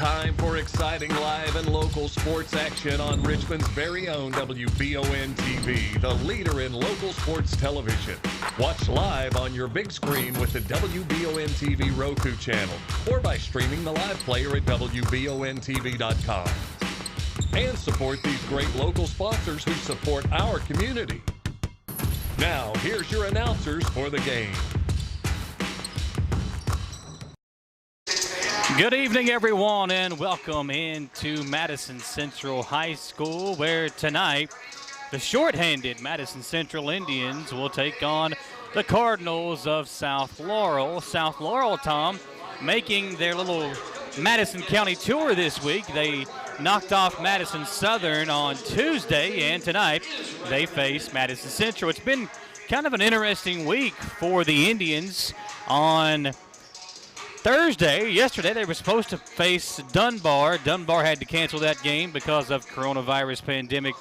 time for exciting live and local sports action on Richmond's very own Wbontv, the leader in local sports television. Watch live on your big screen with the Wbontv Roku channel or by streaming the live player at wbontv.com. And support these great local sponsors who support our community. Now, here's your announcers for the game. Good evening, everyone, and welcome into Madison Central High School, where tonight the shorthanded Madison Central Indians will take on the Cardinals of South Laurel. South Laurel, Tom, making their little Madison County tour this week. They knocked off Madison Southern on Tuesday, and tonight they face Madison Central. It's been kind of an interesting week for the Indians. On yesterday, they were supposed to face Dunbar. Dunbar had to cancel that game because of coronavirus pandemic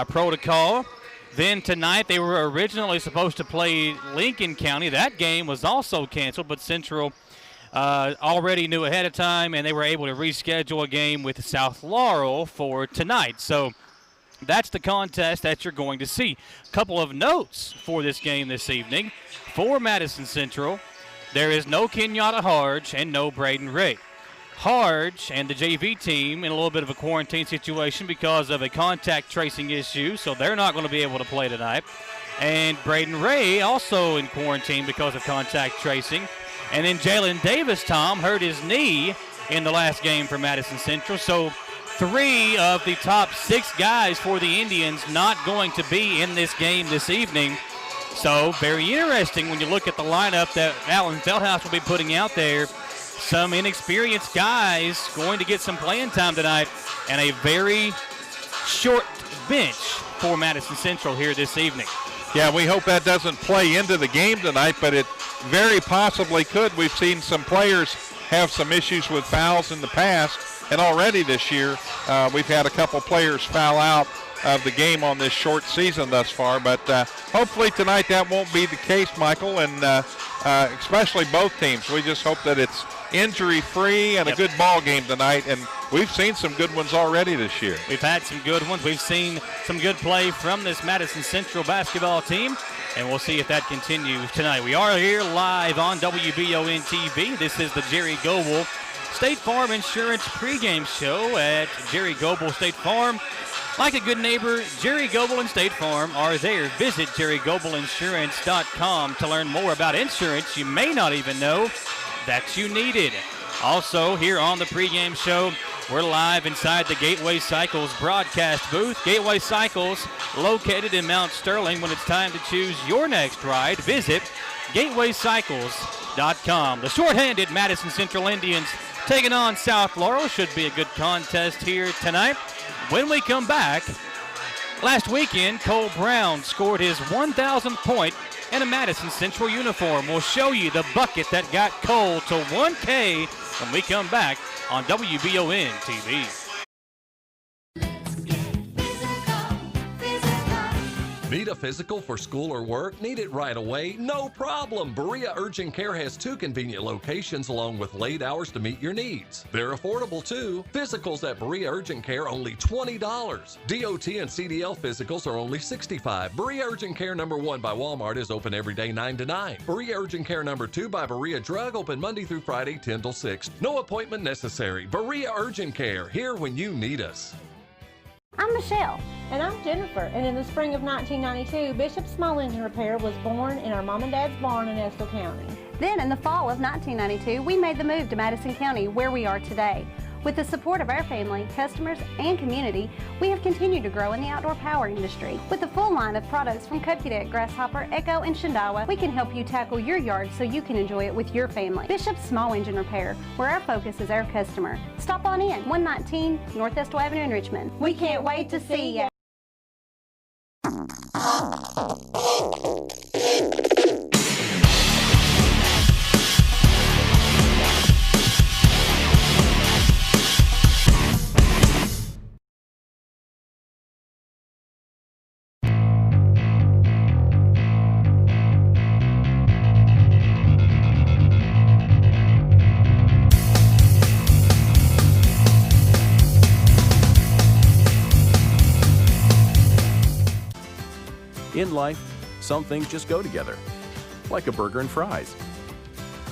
protocol. Then tonight, they were originally supposed to play Lincoln County. That game was also canceled, but Central already knew ahead of time, and they were able to reschedule a game with South Laurel for tonight. So that's the contest that you're going to see. A couple of notes for this game this evening. For Madison Central, there is no Kenyatta Harge and no Braden Ray. Harge and the JV team in a little bit of a quarantine situation because of a contact tracing issue, so they're not going to be able to play tonight. And Braden Ray also in quarantine because of contact tracing. And then Jalen Davis, Tom, hurt his knee in the last game for Madison Central. So 3 of the top 6 guys for the Indians not going to be in this game this evening. So very interesting when you look at the lineup that Alan Feldhouse will be putting out there. Some inexperienced guys going to get some playing time tonight, and a very short bench for Madison Central here this evening. Yeah, we hope that doesn't play into the game tonight, but it very possibly could. We've seen some players have some issues with fouls in the past, and already this year we've had a couple players foul out of the game on this short season thus far, but hopefully tonight that won't be the case, Michael, and especially both teams. We just hope that it's injury-free and a good ball game tonight, and we've seen some good ones already this year. We've had some good ones. We've seen some good play from this Madison Central basketball team, and we'll see if that continues tonight. We are here live on WBON-TV. This is the Jerry Goebel State Farm Insurance pregame show at Jerry Goebel State Farm. Like a good neighbor, Jerry Goebel and State Farm are there. Visit JerryGoebelInsurance.com to learn more about insurance you may not even know that you needed. Also, here on the pregame show, we're live inside the Gateway Cycles broadcast booth. Gateway Cycles, located in Mount Sterling. When it's time to choose your next ride, visit GatewayCycles.com. The shorthanded Madison Central Indians taking on South Laurel. Should be a good contest here tonight. When we come back, last weekend, Cole Brown scored his 1,000th point in a Madison Central uniform. We'll show you the bucket that got Cole to 1K when we come back on WBON-TV. Need a physical for school or work? Need it right away? No problem. Berea Urgent Care has 2 convenient locations along with late hours to meet your needs. They're affordable too. Physicals at Berea Urgent Care only $20. DOT and CDL physicals are only $65. Berea Urgent Care number 1 by Walmart is open every day 9 to 9. Berea Urgent Care number 2 by Berea Drug open Monday through Friday 10 till 6. No appointment necessary. Berea Urgent Care, here when you need us. I'm Michelle. And I'm Jennifer, and in the spring of 1992, Bishop Small Engine Repair was born in our mom and dad's barn in Estill County. Then in the fall of 1992, we made the move to Madison County, where we are today. With the support of our family, customers, and community, we have continued to grow in the outdoor power industry. With a full line of products from Kopudet, Grasshopper, Echo, and Shindawa, we can help you tackle your yard so you can enjoy it with your family. Bishop Small Engine Repair, where our focus is our customer. Stop on in, 119 North Estill Avenue in Richmond. We can't wait to see you. In life, some things just go together, like a burger and fries.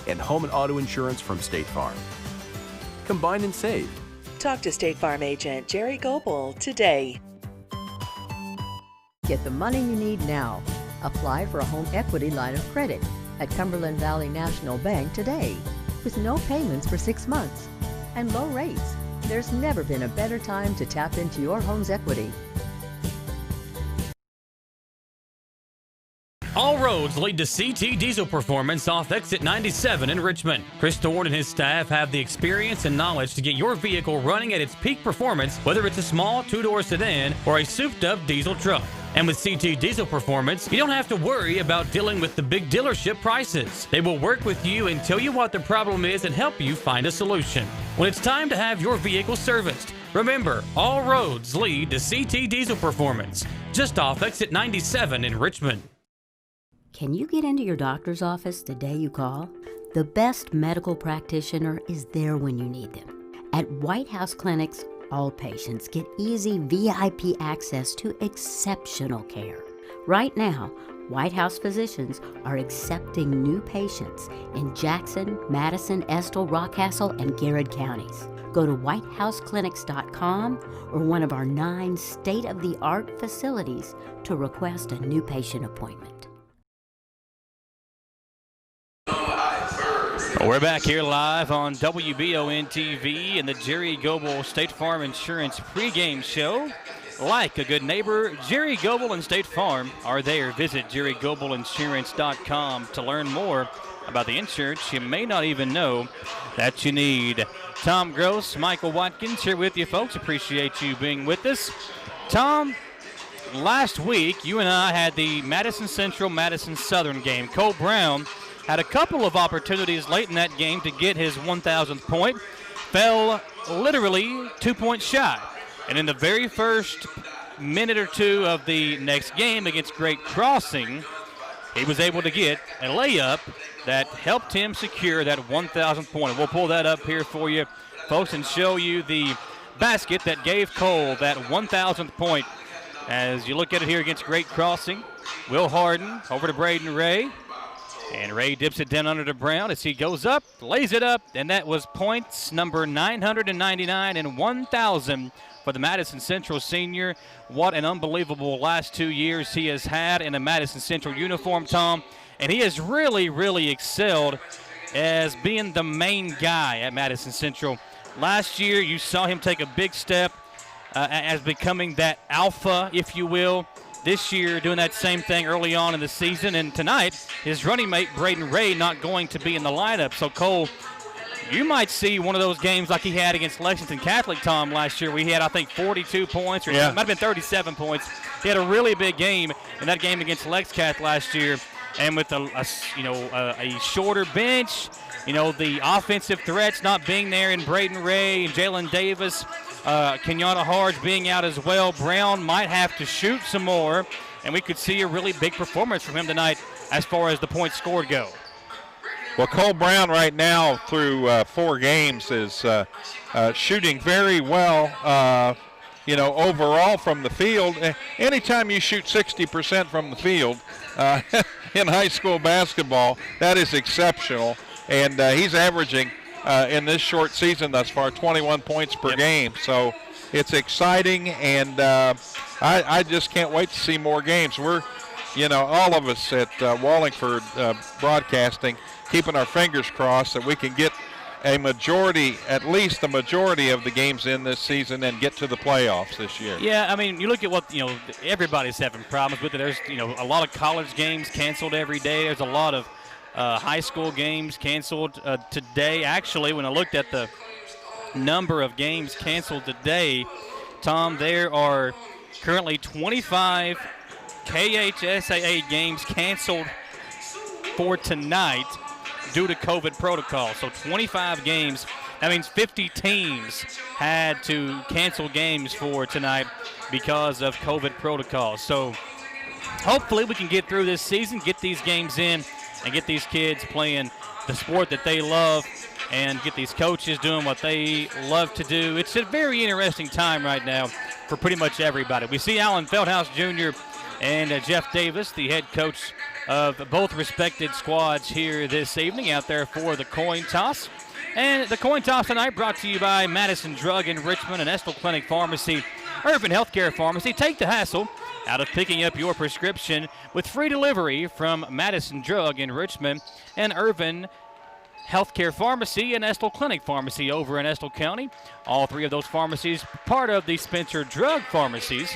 And home and auto insurance from State Farm. Combine and save. Talk to State Farm agent Jerry Goebel today. Get the money you need now. Apply for a home equity line of credit at Cumberland Valley National Bank today with no payments for 6 months and low rates. There's never been a better time to tap into your home's equity. All roads lead to CT Diesel Performance off exit 97 in Richmond. Chris Thorne and his staff have the experience and knowledge to get your vehicle running at its peak performance, whether it's a small two-door sedan or a souped-up diesel truck. And with CT Diesel Performance, you don't have to worry about dealing with the big dealership prices. They will work with you and tell you what the problem is and help you find a solution. When it's time to have your vehicle serviced, remember, all roads lead to CT Diesel Performance, just off exit 97 in Richmond. Can you get into your doctor's office the day you call? The best medical practitioner is there when you need them. At White House Clinics, all patients get easy VIP access to exceptional care. Right now, White House physicians are accepting new patients in Jackson, Madison, Estill, Rockcastle, and Garrett counties. Go to whitehouseclinics.com or one of our 9 state-of-the-art facilities to request a new patient appointment. We're back here live on Wbontv and the Jerry Goebel State Farm Insurance pregame show. Like a good neighbor, Jerry Goebel and State Farm are there. Visit JerryGoebelInsurance.com to learn more about the insurance you may not even know that you need. Tom Gross, Michael Watkins here with you, folks. Appreciate you being with us. Tom, last week you and I had the Madison Central, Madison Southern game. Cole Brown had a couple of opportunities late in that game to get his 1,000th point. Fell literally 2 points shy. And in the very first minute or two of the next game against Great Crossing, he was able to get a layup that helped him secure that 1,000th point. And we'll pull that up here for you, folks, and show you the basket that gave Cole that 1,000th point. As you look at it here against Great Crossing, Will Harden over to Braden Ray. And Ray dips it down under to Brown as he goes up, lays it up, and that was points number 999 and 1,000 for the Madison Central senior. What an unbelievable last 2 years he has had in a Madison Central uniform, Tom. And he has really, really excelled as being the main guy at Madison Central. Last year, you saw him take a big step as becoming that alpha, if you will. This year, doing that same thing early on in the season. And tonight, his running mate, Braden Ray, not going to be in the lineup. So, Cole, you might see one of those games like he had against Lexington Catholic, Tom, last year. We had, I think, 42 points, or it might have been 37 points. He had a really big game in that game against Lex Cath last year. And with a shorter bench, the offensive threats not being there in Braden Ray and Jalen Davis, Kenyatta Harge being out as well. Brown might have to shoot some more, and we could see a really big performance from him tonight as far as the points scored go. Well, Cole Brown right now through 4 games is shooting very well, overall from the field. Anytime you shoot 60% from the field in high school basketball, that is exceptional. And he's averaging in this short season thus far 21 points per game. So it's exciting, and I just can't wait to see more games. We're, all of us at Wallingford Broadcasting, keeping our fingers crossed that we can get at least a majority of the games in this season and get to the playoffs this year. Yeah, I mean, you look at what, everybody's having problems with it. There's, a lot of college games canceled every day. There's a lot of high school games canceled today. Actually, when I looked at the number of games canceled today, Tom, there are currently 25 KHSAA games canceled for tonight due to COVID protocol. So 25 games. That means 50 teams had to cancel games for tonight because of COVID protocol. So hopefully we can get through this season, get these games in, and get these kids playing the sport that they love and get these coaches doing what they love to do. It's a very interesting time right now for pretty much everybody. We see Alan Feldhouse Jr. and Jeff Davis, the head coach of both respected squads here this evening out there for the coin toss. And the coin toss tonight brought to you by Madison Drug in Richmond and Estill Clinic Pharmacy, Urban Healthcare Pharmacy. Take the hassle out of picking up your prescription with free delivery from Madison Drug in Richmond and Urban Healthcare Pharmacy and Estill Clinic Pharmacy over in Estill County. All three of those pharmacies part of the Spencer Drug Pharmacies,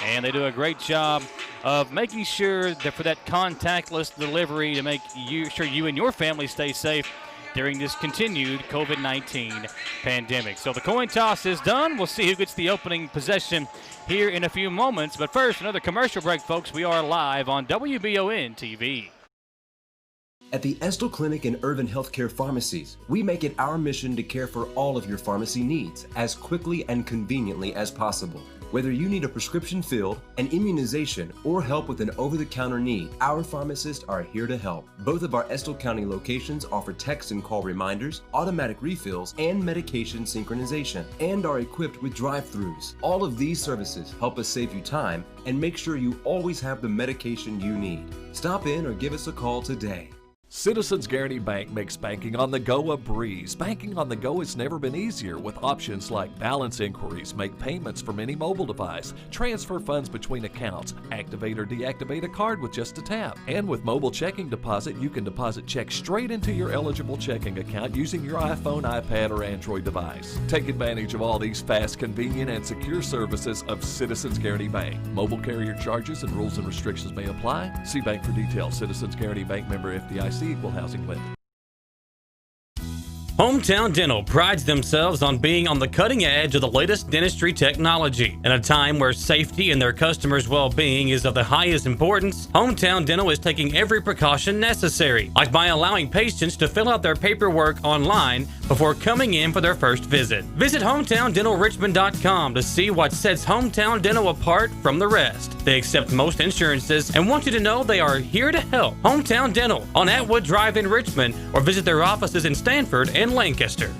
and they do a great job of making sure that for that contactless delivery to make sure you and your family stay safe during this continued COVID-19 pandemic. So the coin toss is done. We'll see who gets the opening possession here in a few moments. But first, another commercial break, folks. We are live on WBON-TV. At the Estill Clinic and Urban Healthcare Pharmacies, we make it our mission to care for all of your pharmacy needs as quickly and conveniently as possible. Whether you need a prescription filled, an immunization, or help with an over-the-counter need, our pharmacists are here to help. Both of our Estill County locations offer text and call reminders, automatic refills, and medication synchronization, and are equipped with drive-thrus. All of these services help us save you time and make sure you always have the medication you need. Stop in or give us a call today. Citizens Guaranty Bank makes banking on the go a breeze. Banking on the go has never been easier with options like balance inquiries, make payments from any mobile device, transfer funds between accounts, activate or deactivate a card with just a tap. And with mobile checking deposit, you can deposit checks straight into your eligible checking account using your iPhone, iPad, or Android device. Take advantage of all these fast, convenient, and secure services of Citizens Guaranty Bank. Mobile carrier charges and rules and restrictions may apply. See bank for details. Citizens Guaranty Bank, member FDIC. Equal housing lender. Hometown Dental prides themselves on being on the cutting edge of the latest dentistry technology. In a time where safety and their customers' well-being is of the highest importance, Hometown Dental is taking every precaution necessary, like by allowing patients to fill out their paperwork online before coming in for their first visit. Visit HometownDentalRichmond.com to see what sets Hometown Dental apart from the rest. They accept most insurances and want you to know they are here to help. Hometown Dental on Atwood Drive in Richmond, or visit their offices in Stanford and Lancaster.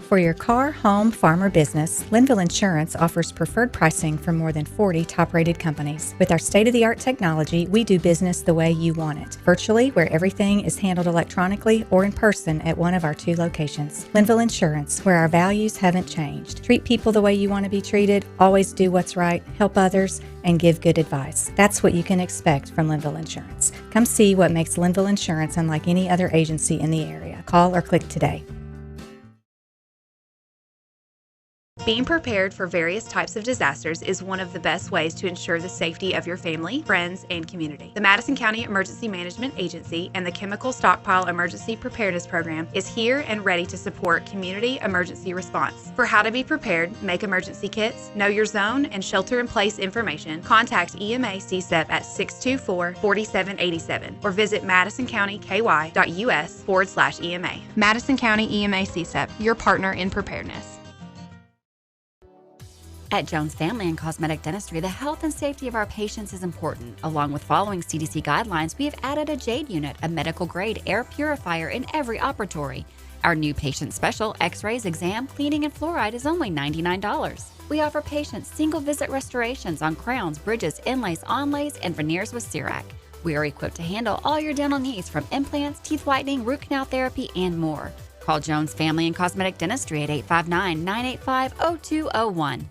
For your car, home, farm, or business, Linville Insurance offers preferred pricing from more than 40 top-rated companies. With our state-of-the-art technology, we do business the way you want it, virtually, where everything is handled electronically, or in person at one of our 2 locations. Linville Insurance, where our values haven't changed. Treat people the way you want to be treated, always do what's right, help others, and give good advice. That's what you can expect from Linville Insurance. Come see what makes Linville Insurance unlike any other agency in the area. Call or click today. Being prepared for various types of disasters is one of the best ways to ensure the safety of your family, friends, and community. The Madison County Emergency Management Agency and the Chemical Stockpile Emergency Preparedness Program is here and ready to support community emergency response. For how to be prepared, make emergency kits, know your zone, and shelter-in-place information, contact EMA CSEP at 624-4787 or visit madisoncountyky.us/EMA. Madison County EMA CSEP, your partner in preparedness. At Jones Family and Cosmetic Dentistry, the health and safety of our patients is important. Along with following CDC guidelines, we have added a JADE unit, a medical-grade air purifier in every operatory. Our new patient special, x-rays, exam, cleaning, and fluoride is only $99. We offer patients single-visit restorations on crowns, bridges, inlays, onlays, and veneers with CERAC. We are equipped to handle all your dental needs from implants, teeth whitening, root canal therapy, and more. Call Jones Family and Cosmetic Dentistry at 859-985-0201.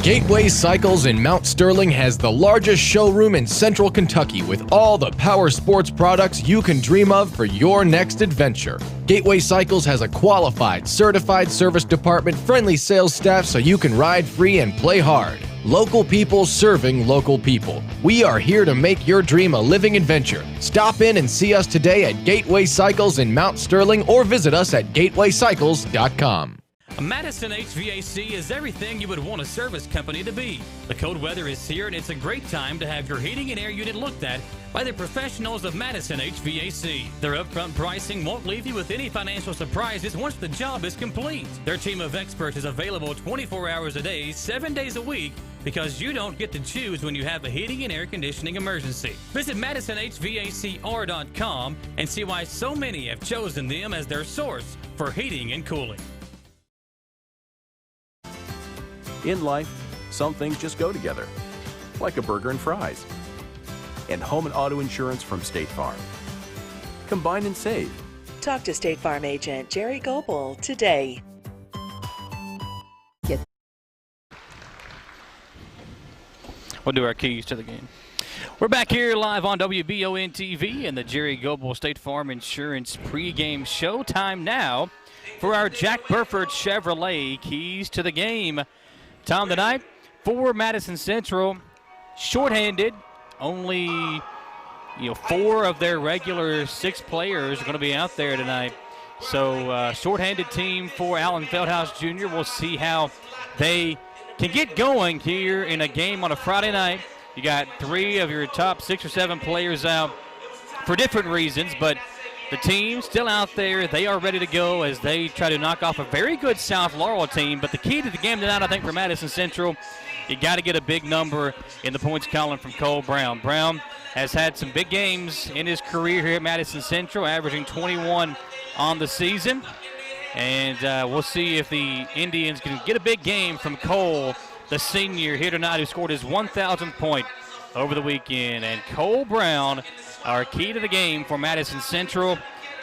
Gateway Cycles in Mount Sterling has the largest showroom in Central Kentucky with all the power sports products you can dream of for your next adventure. Gateway Cycles has a qualified, certified service department, friendly sales staff so you can ride free and play hard. Local people serving local people. We are here to make your dream a living adventure. Stop in and see us today at Gateway Cycles in Mount Sterling or visit us at gatewaycycles.com. Madison HVAC is everything you would want a service company to be. The cold weather is here, and it's a great time to have your heating and air unit looked at by the professionals of Madison HVAC. Their upfront pricing won't leave you with any financial surprises once the job is complete. Their team of experts is available 24 hours a day, 7 days a week, because you don't get to choose when you have a heating and air conditioning emergency. Visit MadisonHVACR.com and see why so many have chosen them as their source for heating and cooling. In life, some things just go together, like a burger and fries. And home and auto insurance from State Farm. Combine and save. Talk to State Farm agent Jerry Goebel today. We'll do our keys to the game. We're back here live on Wbontv and the Jerry Goebel State Farm Insurance pregame show. Time now for our Jack Burford Chevrolet keys to the game. Tom, tonight for Madison Central, shorthanded. Only 4 of their regular 6 players are going to be out there tonight. So shorthanded team for Alan Feldhouse Jr. We'll see how they can get going here in a game on a Friday night. You got 3 of your top 6 or 7 players out for different reasons, but the team still out there. They are ready to go as they try to knock off a very good South Laurel team. But the key to the game tonight, I think, for Madison Central, you got to get a big number in the points column from Cole Brown. Brown has had some big games in his career here at Madison Central, averaging 21 on the season. And we'll see if the Indians can get a big game from Cole, the senior here tonight, who scored his 1,000th point over the weekend. And Cole Brown, our key to the game for Madison Central.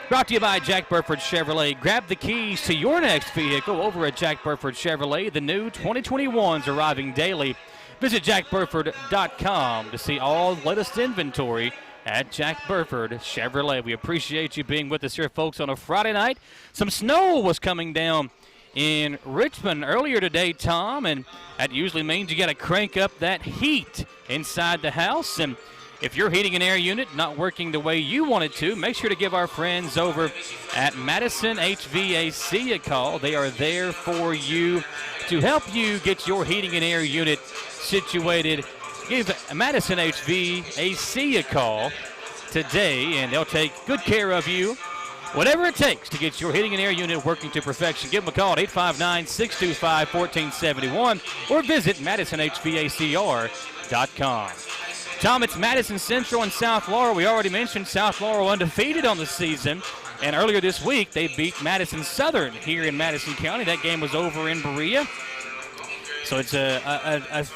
Brought to you by Jack Burford Chevrolet. Grab the keys to your next vehicle over at Jack Burford Chevrolet. The new 2021s arriving daily. Visit jackburford.com to see all the latest inventory at Jack Burford Chevrolet. We appreciate you being with us here, folks, on a Friday night. Some snow was coming down in Richmond earlier today, Tom, and that usually means you got to crank up that heat inside the house. And if your heating and air unit not working the way you want it to, make sure to give our friends over at Madison HVAC a call. They are there for you to help you get your heating and air unit situated. Give Madison HVAC a call today, and they'll take good care of you. Whatever it takes to get your heating and air unit working to perfection. Give them a call at 859-625-1471 or visit MadisonHVACR.com. Tom, it's Madison Central and South Laurel. We already mentioned South Laurel undefeated on the season, and earlier this week they beat Madison Southern here in Madison County. That game was over in Berea. So it's a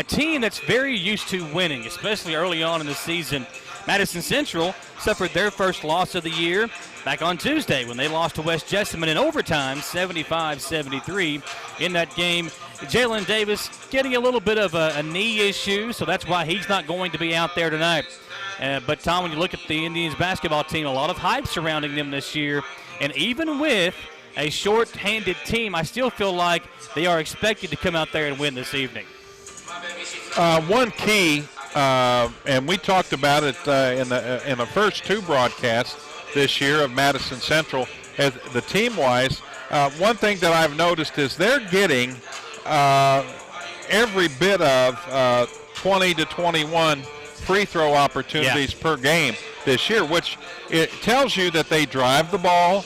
team that's very used to winning, especially early on in the season. Madison Central suffered their first loss of the year back on Tuesday when they lost to West Jessamine in overtime, 75-73. In that game, Jalen Davis getting a little bit of a knee issue, so that's why he's not going to be out there tonight. But, Tom, when you look at the Indians basketball team, a lot of hype surrounding them this year. And even with a short-handed team, I still feel like they are expected to come out there and win this evening. One key, and we talked about it in the first 2 broadcasts this year of Madison Central, as the team-wise. One thing that I've noticed is they're getting every bit of 20 to 21 free throw opportunities per game this year, which it tells you that they drive the ball,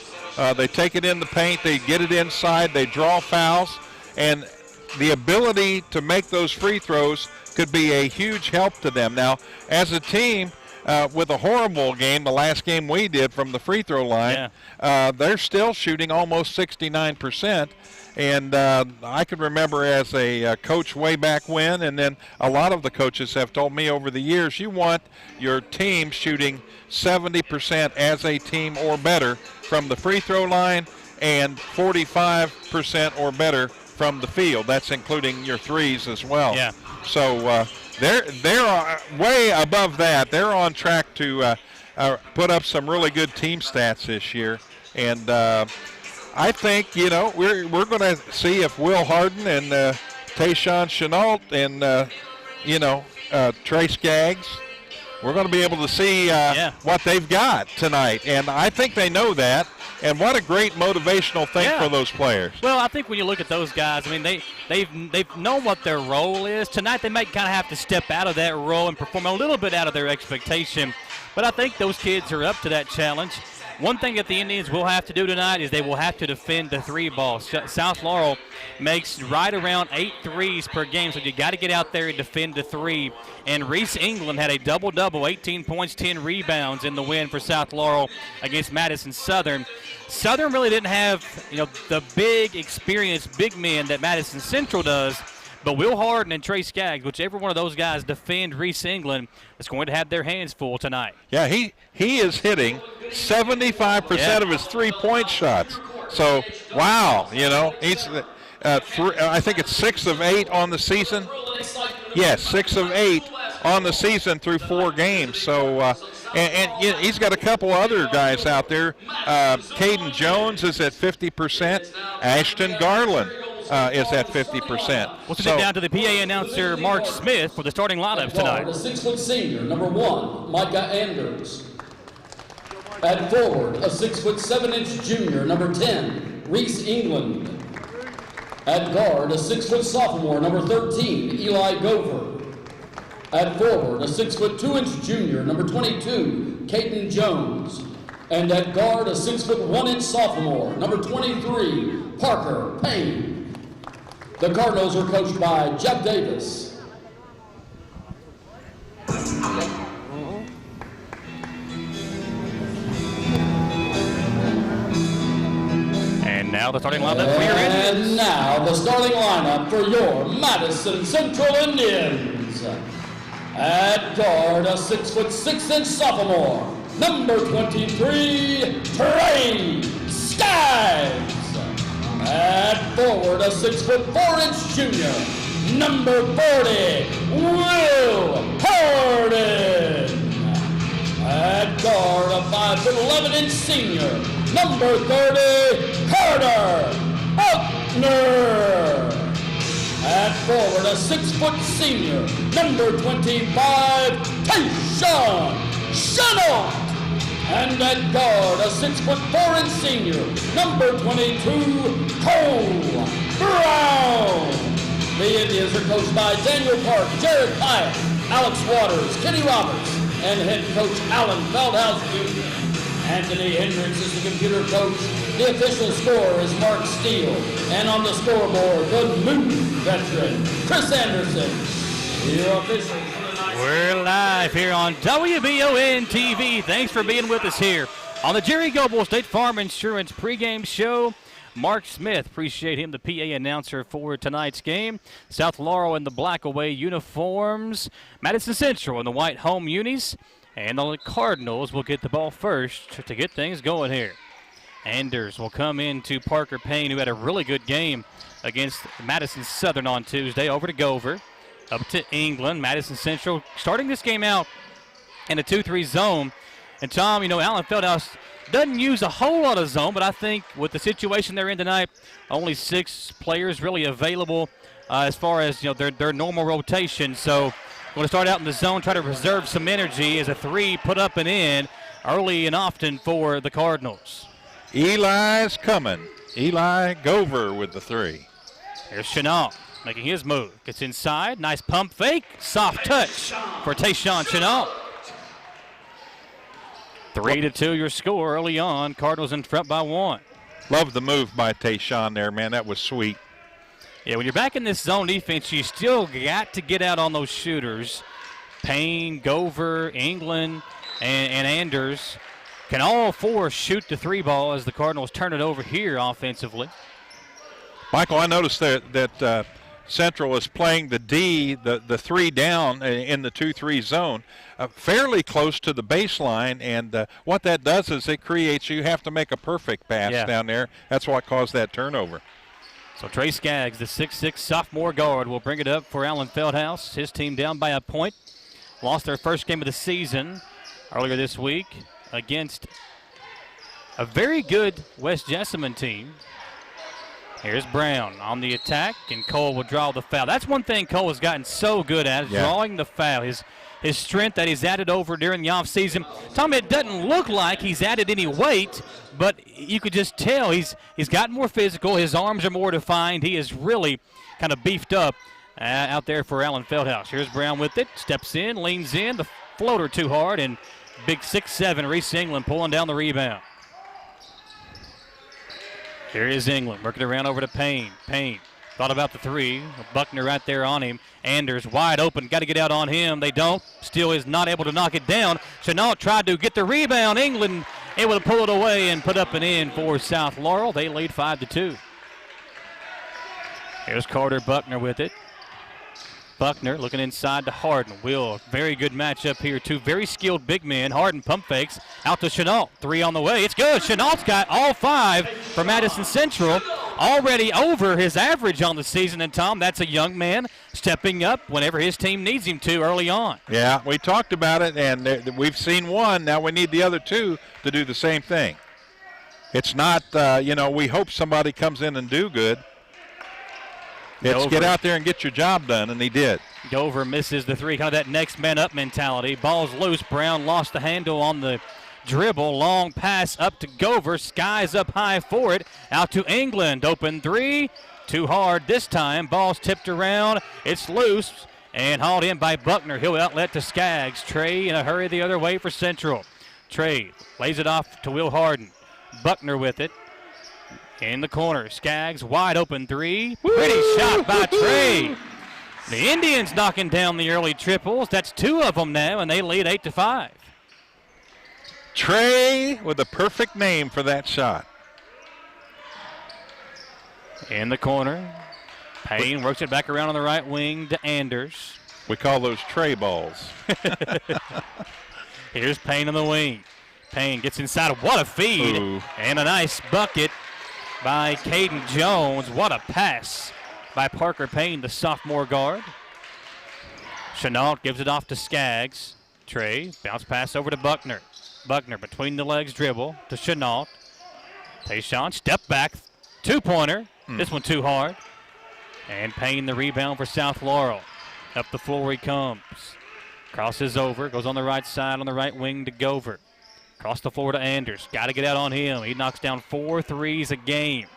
they take it in the paint, they get it inside, they draw fouls, and the ability to make those free throws could be a huge help to them. Now, as a team, with a horrible game, the last game we did from the free throw line, they're still shooting almost 69%. And I can remember as a coach way back when, and then a lot of the coaches have told me over the years, you want your team shooting 70% as a team or better from the free throw line and 45% or better from the field. That's including your threes as well. Yeah. So they're way above that. They're on track to put up some really good team stats this year. And I think, we're going to see if Will Harden and Tayshawn Chenault and, Trey Skaggs, we're going to be able to see what they've got tonight. And I think they know that. And what a great motivational thing for those players. Well, I think when you look at those guys, I mean, they've known what their role is. Tonight they might kind of have to step out of that role and perform a little bit out of their expectation. But I think those kids are up to that challenge. One thing that the Indians will have to do tonight is they will have to defend the three ball. South Laurel makes right around 8 threes per game, so you got to get out there and defend the three. And Reese England had a double-double, 18 points, 10 rebounds in the win for South Laurel against Madison Southern. Southern really didn't have, the big experienced big men that Madison Central does. But Will Harden and Trey Skaggs, whichever one of those guys defend Reese England, is going to have their hands full tonight. Yeah, he is hitting 75% of his three-point shots. So, wow, he's I think it's 6 of 8 on the season. Yes, 6 of 8 on the season through 4 games. So, and he's got a couple other guys out there. Caden Jones is at 50%. Ashton Garland is at 50%. We'll send it down to the PA announcer, Mark Smith, for the starting lineups tonight. A 6-foot senior, number 1, Micah Anders. At forward, a 6-foot 7-inch junior, number 10, Reese England. At guard, a 6-foot sophomore, number 13, Eli Gover. At forward, a 6-foot 2-inch junior, number 22, Caden Jones. And at guard, a 6-foot 1-inch sophomore, number 23, Parker Payne. The Cardinals are coached by Jeff Davis. And now the starting lineup for your Indians. And now the starting lineup for your Madison Central Indians. At guard, a 6-foot 6-inch sophomore, number 23, Trey Skaggs. At forward, a 6-foot 4-inch junior, number 40, Will Harden. At guard, a 5-foot 11-inch senior, number 30, Carter Buckner. At forward, a 6-foot senior, number 25, Tayshawn Shannon. And at guard, a 6-foot 4-inch senior, number 22, Cole Brown. The Indians are coached by Daniel Park, Jared Pyatt, Alex Waters, Kenny Roberts, and head coach Alan Feldhouse Jr. Anthony Hendricks is the computer coach. The official scorer is Mark Steele. And on the scoreboard, the new veteran, Chris Anderson. Your official. We're live here on Wbontv. Thanks for being with us here on the Jerry Goebel State Farm Insurance pregame show. Mark Smith, appreciate him, the PA announcer for tonight's game. South Laurel in the black away uniforms. Madison Central in the white home unis. And the Cardinals will get the ball first to get things going here. Anders will come into Parker Payne, who had a really good game against Madison Southern on Tuesday. Over to Gover. Up to England. Madison Central starting this game out in a 2-3 zone. And Tom, Alan Feldhouse doesn't use a whole lot of zone, but I think with the situation they're in tonight, only 6 players really available as far as their normal rotation. So going to start out in the zone, try to reserve some energy as a 3 put up and in early and often for the Cardinals. Eli's coming. Eli Gover with the 3. Here's Chenal making his move. Gets inside. Nice pump fake. Soft touch for Tayshawn Chenal. 3-2 your score early on. Cardinals in front by 1. Love the move by Tayshawn there, man. That was sweet. Yeah, when you're back in this zone defense, you still got to get out on those shooters. Payne, Gover, England, and Anders can all 4 shoot the 3 ball as the Cardinals turn it over here offensively. Michael, I noticed that Central is playing the D, the 3 down in the 2-3 zone, fairly close to the baseline, and what that does is it creates, you have to make a perfect pass down there. That's what caused that turnover. So Trey Skaggs, the 6'6 sophomore guard, will bring it up for Alan Feldhouse. His team down by a point. Lost their first game of the season earlier this week against a very good West Jessamine team. Here's Brown on the attack, and Cole will draw the foul. That's one thing Cole has gotten so good at, is drawing the foul. His strength that he's added over during the offseason. Tom, it doesn't look like he's added any weight, but you could just tell he's gotten more physical. His arms are more defined. He is really kind of beefed up out there for Alan Feldhouse. Here's Brown with it. Steps in, leans in. The floater too hard, and big 6'7 Reese England pulling down the rebound. Here is England working around over to Payne. Payne thought about the three. Buckner right there on him. Anders wide open. Got to get out on him. They don't. Still is not able to knock it down. Chenault tried to get the rebound. England able to pull it away and put up an in for South Laurel. They lead 5-2. Here's Carter Buckner with it. Buckner looking inside to Harden. Will, very good matchup here. Two very skilled big men. Harden pump fakes out to Chenault. Three on the way. It's good. Chenault's got all 5 for Madison Central. Already over his average on the season. And, Tom, that's a young man stepping up whenever his team needs him to early on. Yeah, we talked about it, and we've seen one. Now we need the other two to do the same thing. It's not, we hope somebody comes in and do good. It's get out there and get your job done, and he did. Gover misses the three, kind of that next man up mentality. Ball's loose. Brown lost the handle on the dribble. Long pass up to Gover. Skies up high for it. Out to England. Open three. Too hard this time. Ball's tipped around. It's loose and hauled in by Buckner. He'll outlet to Skaggs. Trey in a hurry the other way for Central. Trey lays it off to Will Harden. Buckner with it. In the corner, Skaggs wide open three. Pretty shot by Trey. The Indians knocking down the early triples. That's 2 of them now, and they lead 8-5. Trey with the perfect name for that shot. In the corner, Payne works it back around on the right wing to Anders. We call those Trey balls. Here's Payne on the wing. Payne gets inside. What a feed. Ooh. And a nice bucket by Caden Jones. What a pass by Parker Payne, the sophomore guard. Chenault gives it off to Skaggs. Trey, bounce pass over to Buckner. Buckner between the legs dribble to Chenault. Tayshawn, step back, 2-pointer. This one too hard. And Payne the rebound for South Laurel. Up the floor he comes. Crosses over, goes on the right side on the right wing to Gover. Across the floor to Anders. Got to get out on him. He knocks down 4 threes a game.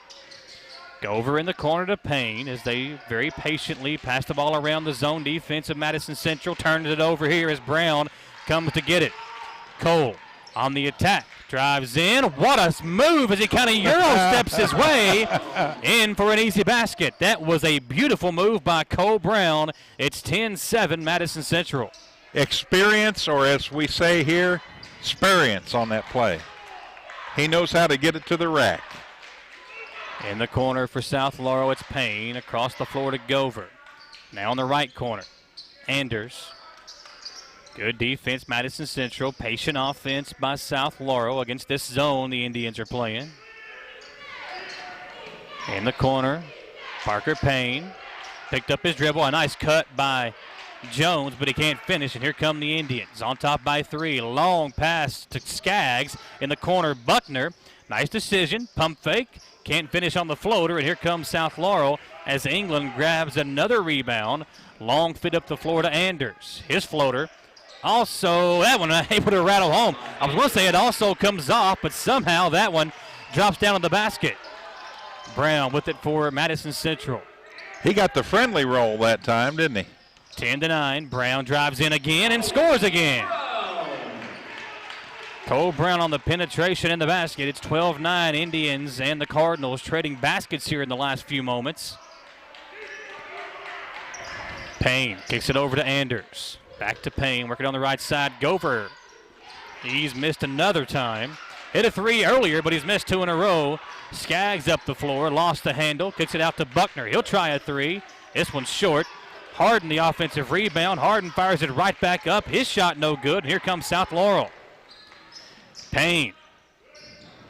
Gover in the corner to Payne as they very patiently pass the ball around the zone defense of Madison Central. Turns it over here as Brown comes to get it. Cole on the attack. Drives in. What a move as he kind of Euro steps his way in for an easy basket. That was a beautiful move by Cole Brown. It's 10-7 Madison Central. Experience, or as we say here, experience on that play. He knows how to get it to the rack. In the corner for South Laurel, it's Payne across the floor to Gover. Now in the right corner, Anders. Good defense, Madison Central. Patient offense by South Laurel against this zone the Indians are playing. In the corner, Parker Payne picked up his dribble. A nice cut by Jones, but he can't finish, and here come the Indians. On top by 3. Long pass to Skaggs. In the corner, Buckner. Nice decision. Pump fake. Can't finish on the floater, and here comes South Laurel as England grabs another rebound. Long fit up the floor to Anders. His floater. Also, that one able to rattle home. I was going to say it also comes off, but somehow that one drops down in the basket. Brown with it for Madison Central. He got the friendly roll that time, didn't he? 10-9. Brown drives in again and scores again. Cole Brown on the penetration in the basket. It's 12-9. Indians and the Cardinals trading baskets here in the last few moments. Payne kicks it over to Anders. Back to Payne, working on the right side. Gover. He's missed another time. Hit a 3 earlier, but he's missed 2 in a row. Skaggs up the floor, lost the handle, kicks it out to Buckner. He'll try a 3. This one's short. Harden the offensive rebound. Harden fires it right back up. His shot no good. And here comes South Laurel. Payne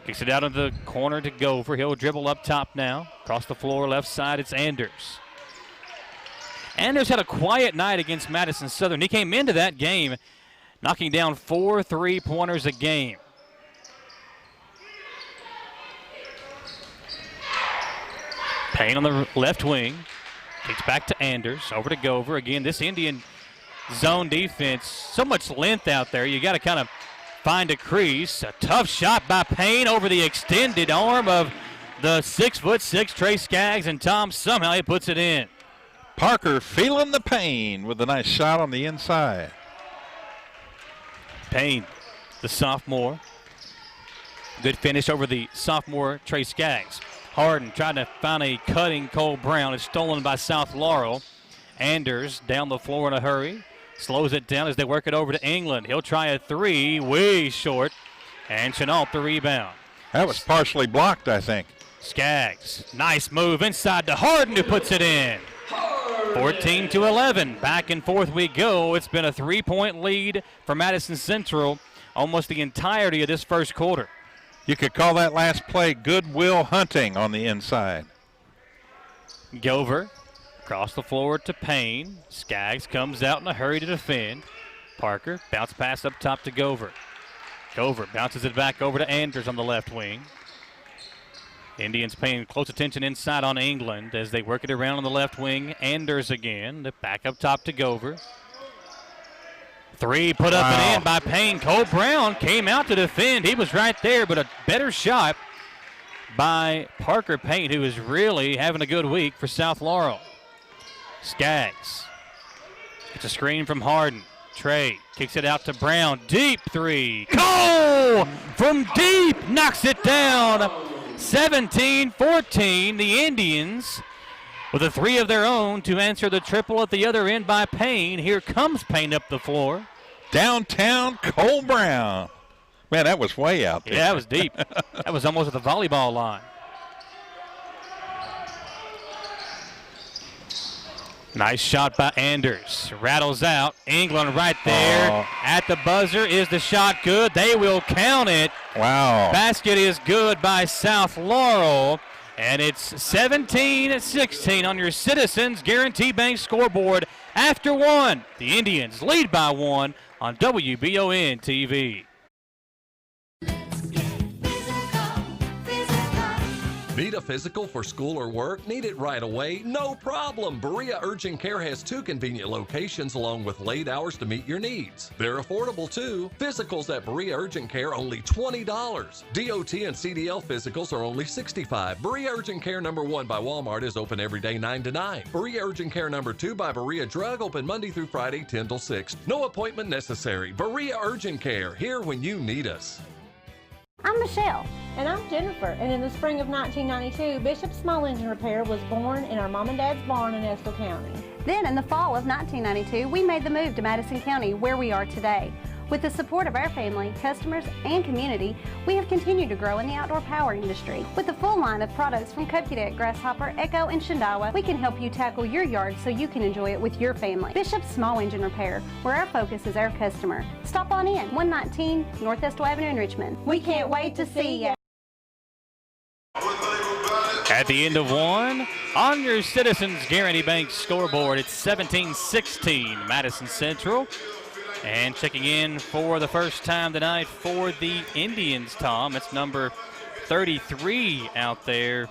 kicks it out of the corner to Gover. He'll dribble up top now. Across the floor, left side, it's Anders. Anders had a quiet night against Madison Southern. He came into that game knocking down 4 3-pointers a game. Payne on the left wing. Kicks back to Anders. Over to Gover. Again, this Indian zone defense, so much length out there. You got to kind of find a crease. A tough shot by Payne over the extended arm of the 6'6" Trey Skaggs, and Tom somehow he puts it in. Parker feeling the pain with a nice shot on the inside. Payne, the sophomore. Good finish over the sophomore Trey Skaggs. Harden trying to find a cutting Cole Brown. It's stolen by South Laurel. Anders down the floor in a hurry. Slows it down as they work it over to England. He'll try a three, way short. And Chenault the rebound. That was partially blocked, I think. Skaggs, nice move inside to Harden, who puts it in. 14-11. Back and forth we go. It's been a 3-point lead for Madison Central almost the entirety of this first quarter. You could call that last play goodwill hunting on the inside. Gover across the floor to Payne. Skaggs comes out in a hurry to defend. Parker, bounce pass up top to Gover. Gover bounces it back over to Anders on the left wing. Indians paying close attention inside on England as they work it around on the left wing. Anders again, back up top to Gover. Three put up and in by Payne. Cole Brown came out to defend. He was right there, but a better shot by Parker Payne, who is really having a good week for South Laurel. Skaggs gets a screen from Harden. Trey kicks it out to Brown. Deep three. Cole from deep knocks it down. 17-14. The Indians with a three of their own to answer the triple at the other end by Payne. Here comes Payne up the floor. Downtown Cole Brown. Man, that was way out there. Yeah, that was deep. That was almost at the volleyball line. Nice shot by Anders. Rattles out. England right there. At the buzzer. Is the shot good? They will count it. Wow. Basket is good by South Laurel. And it's 17-16 on your Citizens Guarantee Bank scoreboard. After one, the Indians lead by one on WBON-TV. Need a physical for school or work? Need it right away? No problem. Berea Urgent Care has 2 convenient locations along with late hours to meet your needs. They're affordable too. Physicals at Berea Urgent Care only $20. DOT and CDL physicals are only $65. Berea Urgent Care number 1 by Walmart is open every day 9 to 9. Berea Urgent Care number 2 by Berea Drug open Monday through Friday 10 till 6. No appointment necessary. Berea Urgent Care, here when you need us. I'm Michelle. And I'm Jennifer. And in the spring of 1992, Bishop Small Engine Repair was born in our mom and dad's barn in Estill County. Then in the fall of 1992, we made the move to Madison County, where we are today. With the support of our family, customers, and community, we have continued to grow in the outdoor power industry. With a full line of products from Cupcadet, Grasshopper, Echo, and Shindawa, we can help you tackle your yard so you can enjoy it with your family. Bishop Small Engine Repair, where our focus is our customer. Stop on in, 119 North Estill Avenue in Richmond. We can't wait to see you. At the end of one, on your Citizens Guarantee Bank scoreboard, it's 17-16 Madison Central. And checking in for the first time tonight for the Indians, Tom. It's number 33 out there.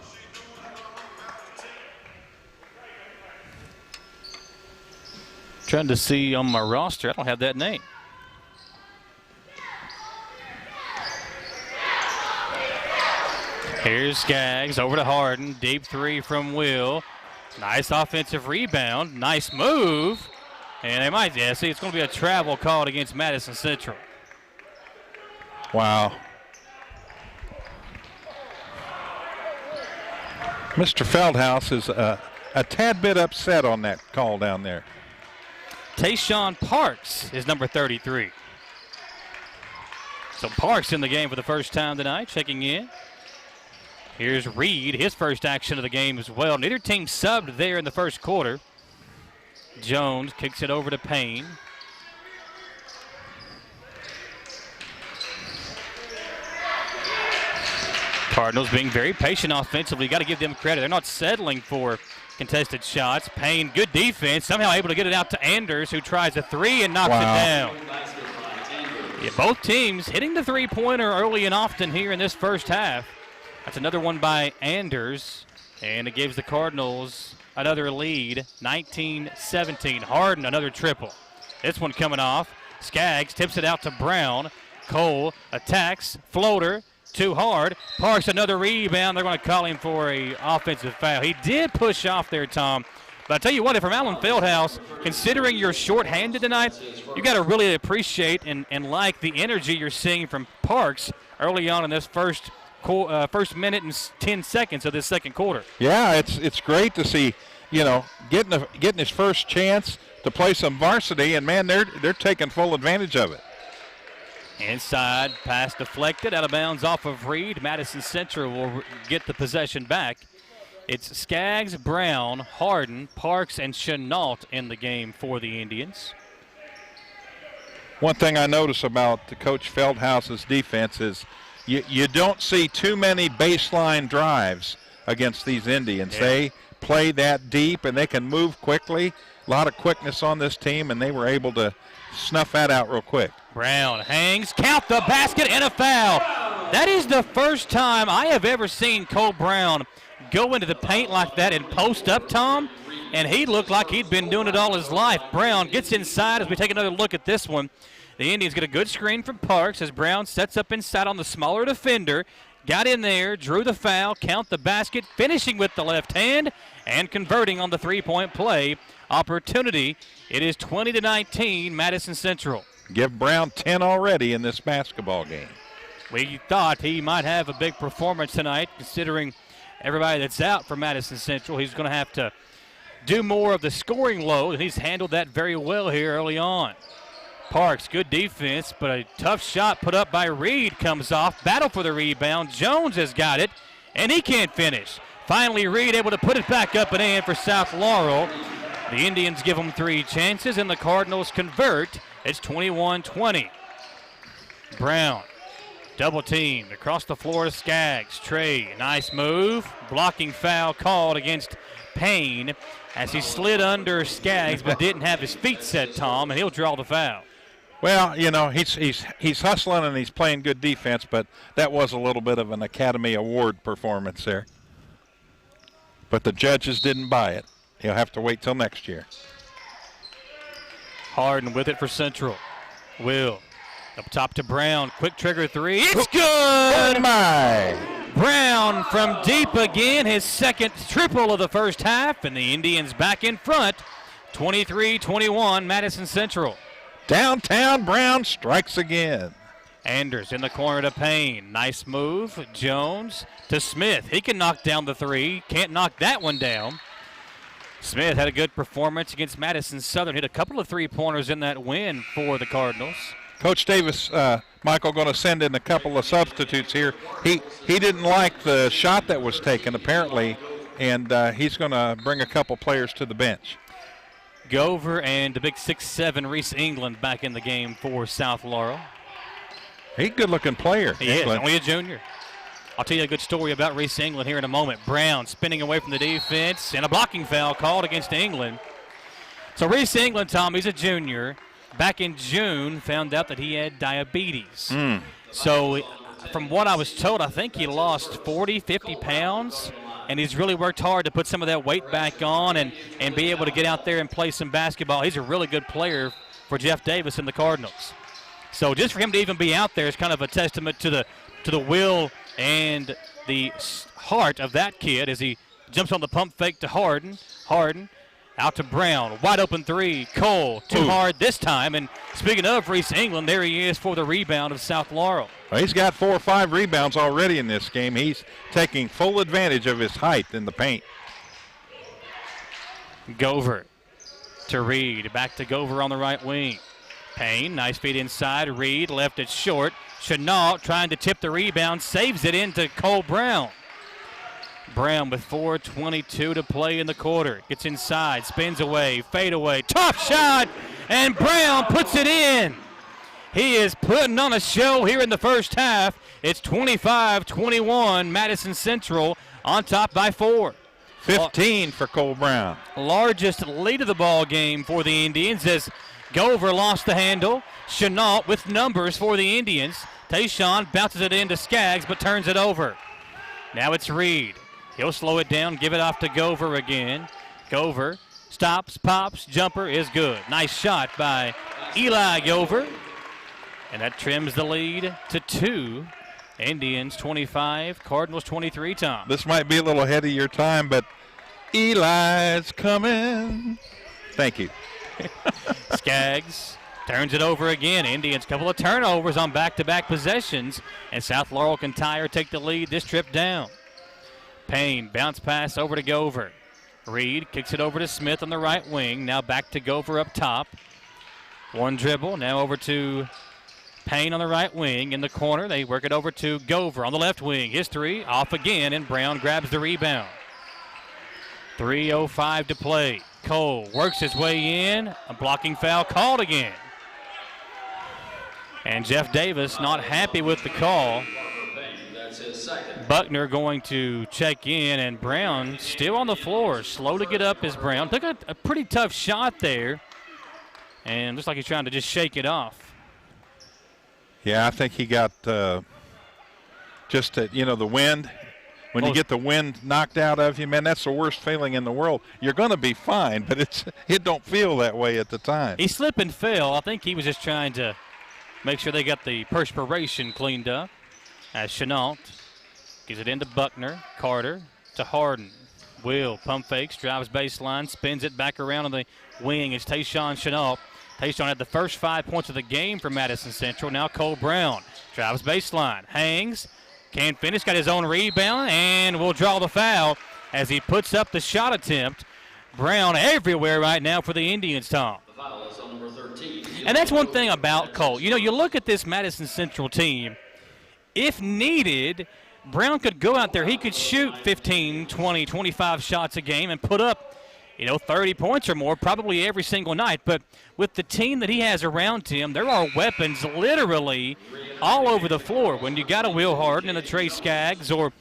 Trying to see on my roster. I don't have that name. Here's Skaggs over to Harden. Deep three from Will. Nice offensive rebound. Nice move. And they might, see, it's going to be a travel called against Madison Central. Wow. Mr. Feldhaus is a tad bit upset on that call down there. Tayshawn Parks is number 33. So Parks in the game for the first time tonight, checking in. Here's Reed, his first action of the game as well. Neither team subbed there in the first quarter. Jones kicks it over to Payne. Cardinals being very patient offensively. Got to give them credit. They're not settling for contested shots. Payne, good defense. Somehow able to get it out to Anders, who tries a three and knocks it down. Yeah, both teams hitting the three-pointer early and often here in this first half. That's another one by Anders, and it gives the Cardinals another lead, 19-17. Harden, another triple. This one coming off. Skaggs tips it out to Brown. Cole attacks, floater, too hard. Parks, another rebound. They're going to call him for an offensive foul. He did push off there, Tom. But I tell you what, if from Alan Feldhaus, considering you're shorthanded tonight, you got to really appreciate and like the energy you're seeing from Parks early on in this first first minute and 10 seconds of this second quarter. Yeah, it's great to see, getting his first chance to play some varsity, and man, they're taking full advantage of it. Inside, pass deflected, out of bounds off of Reed. Madison Central will get the possession back. It's Skaggs, Brown, Hardin, Parks, and Chenault in the game for the Indians. One thing I notice about Coach Feldhouse's defense is you don't see too many baseline drives against these Indians. Yeah. They play that deep, and they can move quickly. A lot of quickness on this team, and they were able to snuff that out real quick. Brown hangs, count the basket, and a foul. That is the first time I have ever seen Cole Brown go into the paint like that and post up, Tom, and he looked like he'd been doing it all his life. Brown gets inside as we take another look at this one. The Indians get a good screen from Parks as Brown sets up inside on the smaller defender. Got in there, drew the foul, count the basket, finishing with the left hand, and converting on the three-point play opportunity. It is 20-19, Madison Central. Give Brown 10 already in this basketball game. We thought he might have a big performance tonight, considering everybody that's out for Madison Central. He's going to have to do more of the scoring load, and he's handled that very well here early on. Parks, good defense, but a tough shot put up by Reed comes off. Battle for the rebound. Jones has got it, and he can't finish. Finally, Reed able to put it back up and in for South Laurel. The Indians give them 3 chances, and the Cardinals convert. It's 21-20. Brown, double teamed across the floor to Skaggs. Trey, nice move. Blocking foul called against Payne as he slid under Skaggs but didn't have his feet set, Tom, and he'll draw the foul. Well, he's hustling and he's playing good defense, but that was a little bit of an Academy Award performance there. But the judges didn't buy it. He'll have to wait till next year. Hardin with it for Central. Will up top to Brown. Quick trigger three. It's good! Oh my! Brown from deep again. His second triple of the first half, and the Indians back in front. 23-21, Madison Central. Downtown Brown strikes again. Anders in the corner to Payne. Nice move. Jones to Smith. He can knock down the three. Can't knock that one down. Smith had a good performance against Madison Southern. Hit a couple of three-pointers in that win for the Cardinals. Coach Davis, Michael, going to send in a couple of substitutes here. He didn't like the shot that was taken, apparently, and he's going to bring a couple players to the bench. Gover and the big 6'7" Reese England back in the game for South Laurel. He's a good-looking player. He is, only a junior. I'll tell you a good story about Reese England here in a moment. Brown spinning away from the defense, and a blocking foul called against England. So Reese England, Tom, he's a junior. Back in June, found out that he had diabetes. So from what I was told, I think he lost 40, 50 pounds, and he's really worked hard to put some of that weight back on and be able to get out there and play some basketball. He's a really good player for Jeff Davis and the Cardinals. So just for him to even be out there is kind of a testament to the will and the heart of that kid as he jumps on the pump fake to Hardin. Hardin out to Brown. Wide open three. Cole too hard this time. And speaking of Reese England, there he is for the rebound of South Laurel. Well, he's got 4 or 5 rebounds already in this game. He's taking full advantage of his height in the paint. Gover to Reed. Back to Gover on the right wing. Payne, nice feed inside. Reed left it short. Chenault trying to tip the rebound, saves it into Cole Brown. Brown with 4:22 to play in the quarter. Gets inside, spins away, fade away. Top shot, and Brown puts it in. He is putting on a show here in the first half. It's 25-21, Madison Central on top by 4. 15 for Cole Brown. Largest lead of the ball game for the Indians as Gover lost the handle. Chenault with numbers for the Indians. Tayshawn bounces it into Skaggs but turns it over. Now it's Reed. He'll slow it down, give it off to Gover again. Gover stops, pops, jumper is good. Nice shot by Eli Gover. And that trims the lead to 2. Indians 25, Cardinals 23, Tom. This might be a little ahead of your time, but Eli's coming. Thank you. Skaggs Turns it over again. Indians, couple of turnovers on back-to-back possessions, and South Laurel can tie or take the lead this trip down. Payne, bounce pass over to Gover. Reed kicks it over to Smith on the right wing. Now back to Gover up top. One dribble, now over to Payne on the right wing. In the corner, they work it over to Gover on the left wing. His three, off again, and Brown grabs the rebound. 3:05 to play. Cole works his way in. A blocking foul called again. And Jeff Davis not happy with the call. Buckner going to check in, and Brown still on the floor. Slow to get up is Brown. Took a pretty tough shot there, and looks like he's trying to just shake it off. Yeah, I think he got the wind. When you get the wind knocked out of you, man, that's the worst feeling in the world. You're going to be fine, but it don't feel that way at the time. He slipped and fell. I think he was just trying to make sure they got the perspiration cleaned up. As Chenault gives it into Buckner. Carter to Harden. Will pump fakes, drives baseline, spins it back around on the wing. It's Tayshawn Chenault. Tayshawn had the first 5 points of the game for Madison Central. Now Cole Brown drives baseline, hangs, can't finish, got his own rebound, and will draw the foul as he puts up the shot attempt. Brown everywhere right now for the Indians, Tom. The foul is on number 13. And that's one thing about Cole. You know, you look at this Madison Central team, if needed, Brown could go out there. He could shoot 15, 20, 25 shots a game and put up, 30 points or more probably every single night. But with the team that he has around him, there are weapons literally all over the floor. When you got a Will Harden and a Trey Skaggs, or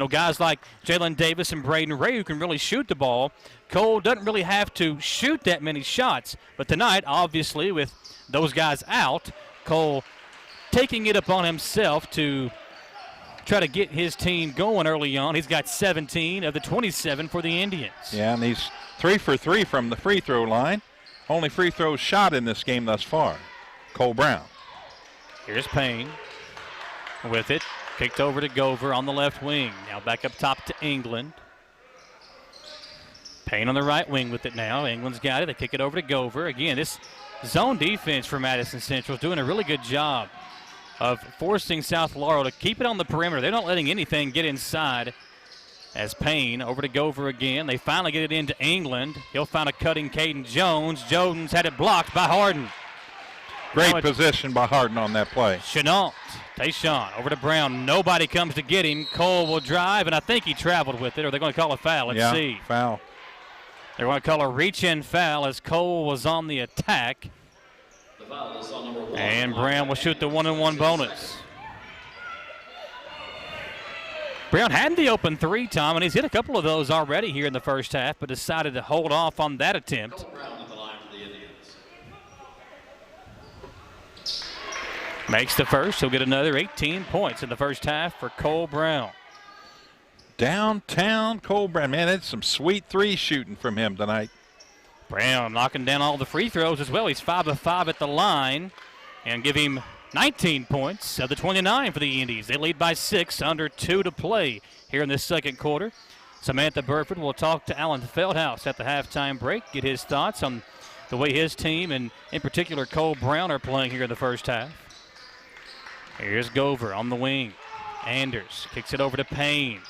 guys like Jalen Davis and Braden Ray who can really shoot the ball, Cole doesn't really have to shoot that many shots. But tonight, obviously, with those guys out, Cole taking it upon himself to try to get his team going early on. He's got 17 of the 27 for the Indians. Yeah, and he's 3 for 3 from the free throw line. Only free throws shot in this game thus far. Cole Brown. Here's Payne with it. Kicked over to Gover on the left wing. Now back up top to England. Payne on the right wing with it now. England's got it. They kick it over to Gover. Again, this zone defense for Madison Central is doing a really good job of forcing South Laurel to keep it on the perimeter. They're not letting anything get inside. As Payne over to Gover again. They finally get it into England. He'll find a cutting Caden Jones. Jones had it blocked by Harden. Great position by Harden on that play. Chenault, Tayshawn over to Brown. Nobody comes to get him. Cole will drive, and I think he traveled with it. Or they're going to call a foul. Let's see. Foul. They're going to call a reach-in foul as Cole was on the attack. The foul is on number 1. And Brown will shoot the 1-and-1 bonus. Brown had the open three, Tom, and he's hit a couple of those already here in the first half, but decided to hold off on that attempt. Makes the first. He'll get another 18 points in the first half for Cole Brown. Downtown Cole Brown. Man, that's some sweet three shooting from him tonight. Brown knocking down all the free throws as well. He's 5 of 5 at the line, and give him 19 points of the 29 for the Indians. They lead by 6, under 2 to play here in this second quarter. Samantha Burford will talk to Alan Feldhouse at the halftime break, get his thoughts on the way his team, and in particular Cole Brown, are playing here in the first half. Here's Gover on the wing. Anders kicks it over to Payne.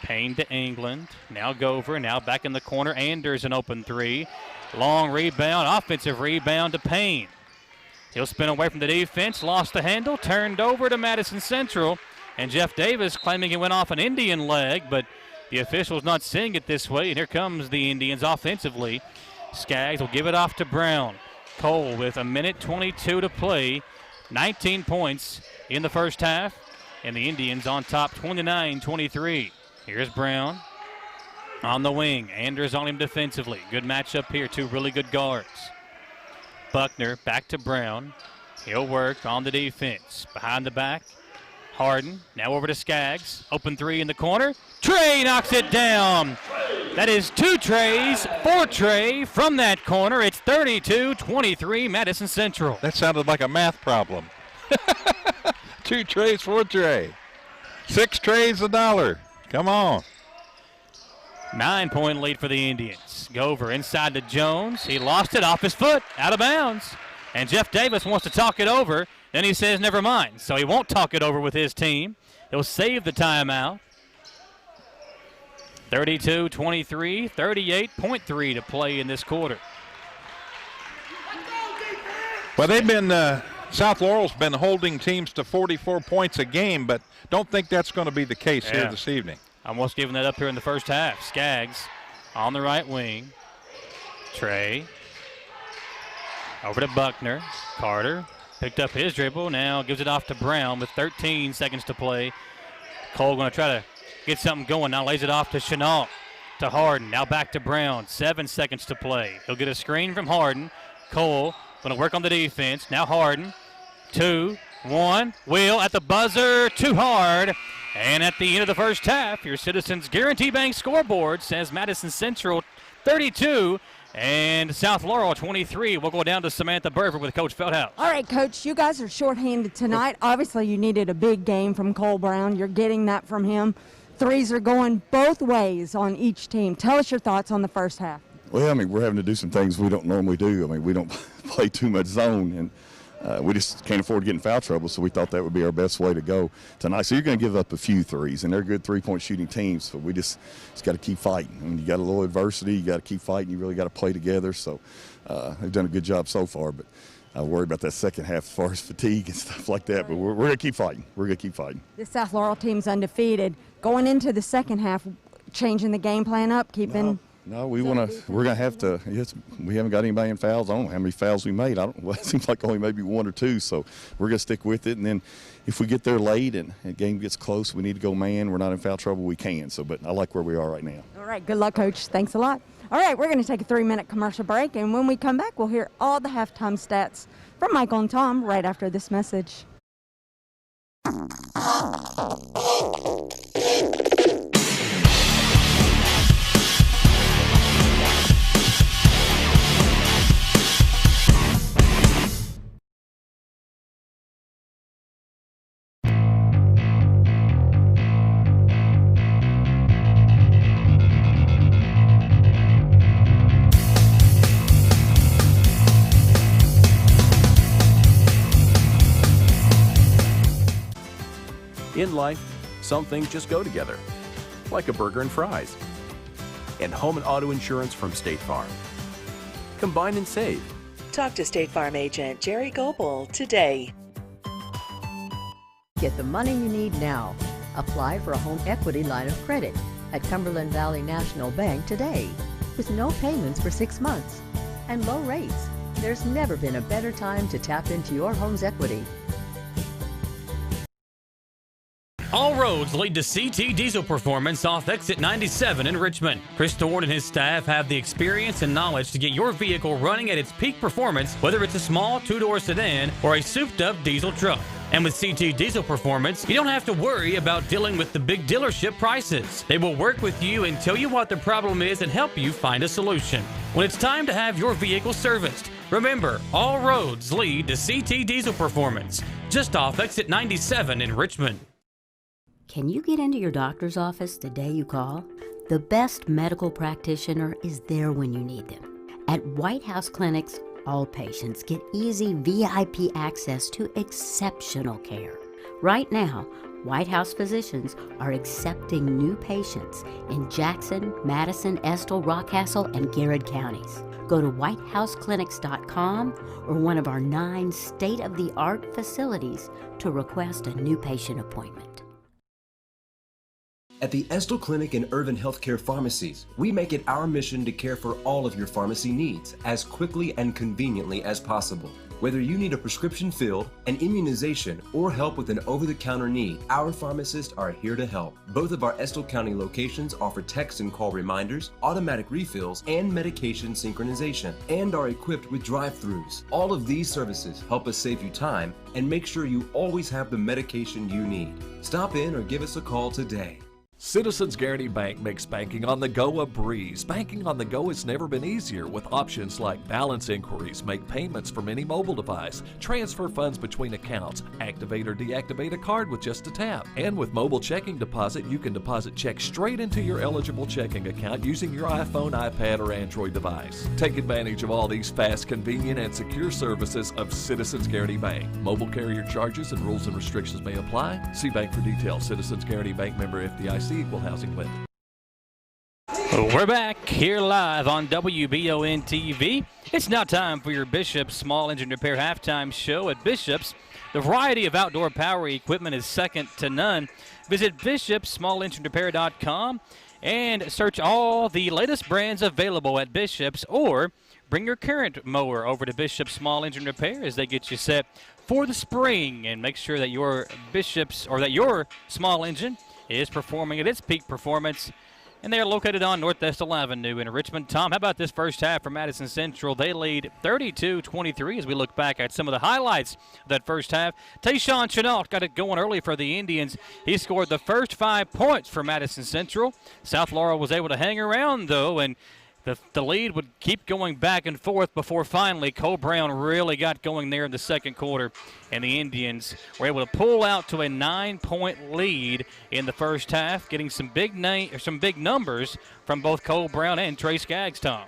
Payne to England. Now Gover, now back in the corner. Anders an open three. Long rebound, offensive rebound to Payne. He'll spin away from the defense, lost the handle, turned over to Madison Central. And Jeff Davis claiming he went off an Indian leg, but the official's not seeing it this way. And here comes the Indians offensively. Skaggs will give it off to Brown. Cole with 1:22 to play. 19 points in the first half. And the Indians on top 29-23. Here's Brown on the wing. Anders on him defensively. Good matchup here. Two really good guards. Buckner back to Brown. He'll work on the defense. Behind the back, Harden. Now over to Skaggs. Open three in the corner. Trey knocks it down. That is 2 trays for Trey from that corner. It's 32-23 Madison Central. That sounded like a math problem. 2 trays for Trey. 6 trays $1. Come on. 9-point lead for the Indians. Gover inside to Jones. He lost it off his foot, out of bounds. And Jeff Davis wants to talk it over. Then he says never mind. So he won't talk it over with his team. He'll save the timeout. 32-23, 38.3 to play in this quarter. Well, they've been South Laurel's been holding teams to 44 points a game, but don't think that's going to be the case here this evening. Almost giving that up here in the first half. Skaggs on the right wing. Trey over to Buckner. Carter picked up his dribble. Now gives it off to Brown with 13 seconds to play. Cole going to try to get something going. Now lays it off to Chenault. To Harden. Now back to Brown. 7 seconds to play. He'll get a screen from Harden. Cole going to work on the defense. Now Harden. 2, 1. Will at the buzzer. Too hard. And at the end of the first half, your Citizens Guarantee Bank scoreboard says Madison Central 32 and South Laurel 23. We'll go down to Samantha Burford with Coach Feldhouse. All right, Coach, you guys are shorthanded tonight. Obviously, you needed a big game from Cole Brown. You're getting that from him. Threes are going both ways on each team. Tell us your thoughts on the first half. Well, I mean, we're having to do some things we don't normally do. I mean, we don't play too much zone, and we just can't afford to get in foul trouble, so we thought that would be our best way to go tonight. So you're going to give up a few threes, and they're good three-point shooting teams, so we just got to keep fighting. I mean, you got a little adversity, you got to keep fighting, you really got to play together. So they've done a good job so far, but I worry about that second half as far as fatigue and stuff like that, but we're going to keep fighting. We're going to keep fighting. This South Laurel team's undefeated. Going into the second half, changing the game plan up, keeping – No, we're going to have to. We haven't got anybody in fouls. I don't know how many fouls we made. Well, it seems like only maybe 1 or 2. So we're going to stick with it. And then if we get there late and the game gets close, we need to go man. We're not in foul trouble. We can. So, but I like where we are right now. All right. Good luck, Coach. Thanks a lot. All right. We're going to take a 3-minute commercial break. And when we come back, we'll hear all the halftime stats from Michael and Tom right after this message. In life, some things just go together, like a burger and fries. And home and auto insurance from State Farm. Combine and save. Talk to State Farm agent Jerry Goebel today. Get the money you need now. Apply for a home equity line of credit at Cumberland Valley National Bank today with no payments for 6 months and low rates. There's never been a better time to tap into your home's equity. All roads lead to CT Diesel Performance off exit 97 in Richmond. Chris Thorne and his staff have the experience and knowledge to get your vehicle running at its peak performance, whether it's a small 2-door sedan or a souped-up diesel truck. And with CT Diesel Performance, you don't have to worry about dealing with the big dealership prices. They will work with you and tell you what the problem is and help you find a solution. When it's time to have your vehicle serviced, remember, all roads lead to CT Diesel Performance, just off exit 97 in Richmond. Can you get into your doctor's office the day you call? The best medical practitioner is there when you need them. At White House Clinics, all patients get easy VIP access to exceptional care. Right now, White House physicians are accepting new patients in Jackson, Madison, Estill, Rockcastle, and Garrett counties. Go to whitehouseclinics.com or one of our 9 state-of-the-art facilities to request a new patient appointment. At the Estill Clinic and Irvin Healthcare Pharmacies, we make it our mission to care for all of your pharmacy needs as quickly and conveniently as possible. Whether you need a prescription filled, an immunization, or help with an over-the-counter need, our pharmacists are here to help. Both of our Estill County locations offer text and call reminders, automatic refills, and medication synchronization, and are equipped with drive-thrus. All of these services help us save you time and make sure you always have the medication you need. Stop in or give us a call today. Citizens Guaranty Bank makes banking on the go a breeze. Banking on the go has never been easier with options like balance inquiries, make payments from any mobile device, transfer funds between accounts, activate or deactivate a card with just a tap. And with mobile checking deposit, you can deposit checks straight into your eligible checking account using your iPhone, iPad, or Android device. Take advantage of all these fast, convenient, and secure services of Citizens Guaranty Bank. Mobile carrier charges and rules and restrictions may apply. See bank for details. Citizens Guaranty Bank, member FDIC. Equal housing lender. We're back here live on WBONTV. It's now time for your Bishop's Small Engine Repair halftime show. At Bishop's, the variety of outdoor power equipment is second to none. Visit bishopsmallenginerepair.com and search all the latest brands available at Bishop's, or bring your current mower over to Bishop's Small Engine Repair as they get you set for the spring, and make sure that your your small engine is performing at its peak performance. And they're located on North Estill Avenue in Richmond. Tom, how about this first half for Madison Central? They lead 32-23 as we look back at some of the highlights of that first half. Tayshawn Chenault got it going early for the Indians. He scored the first 5 points for Madison Central. South Laurel was able to hang around, though, and the lead would keep going back and forth before finally Cole Brown really got going there in the second quarter, and the Indians were able to pull out to a 9-point lead in the first half, getting some big numbers from both Cole Brown and Trey Skaggs, Tom.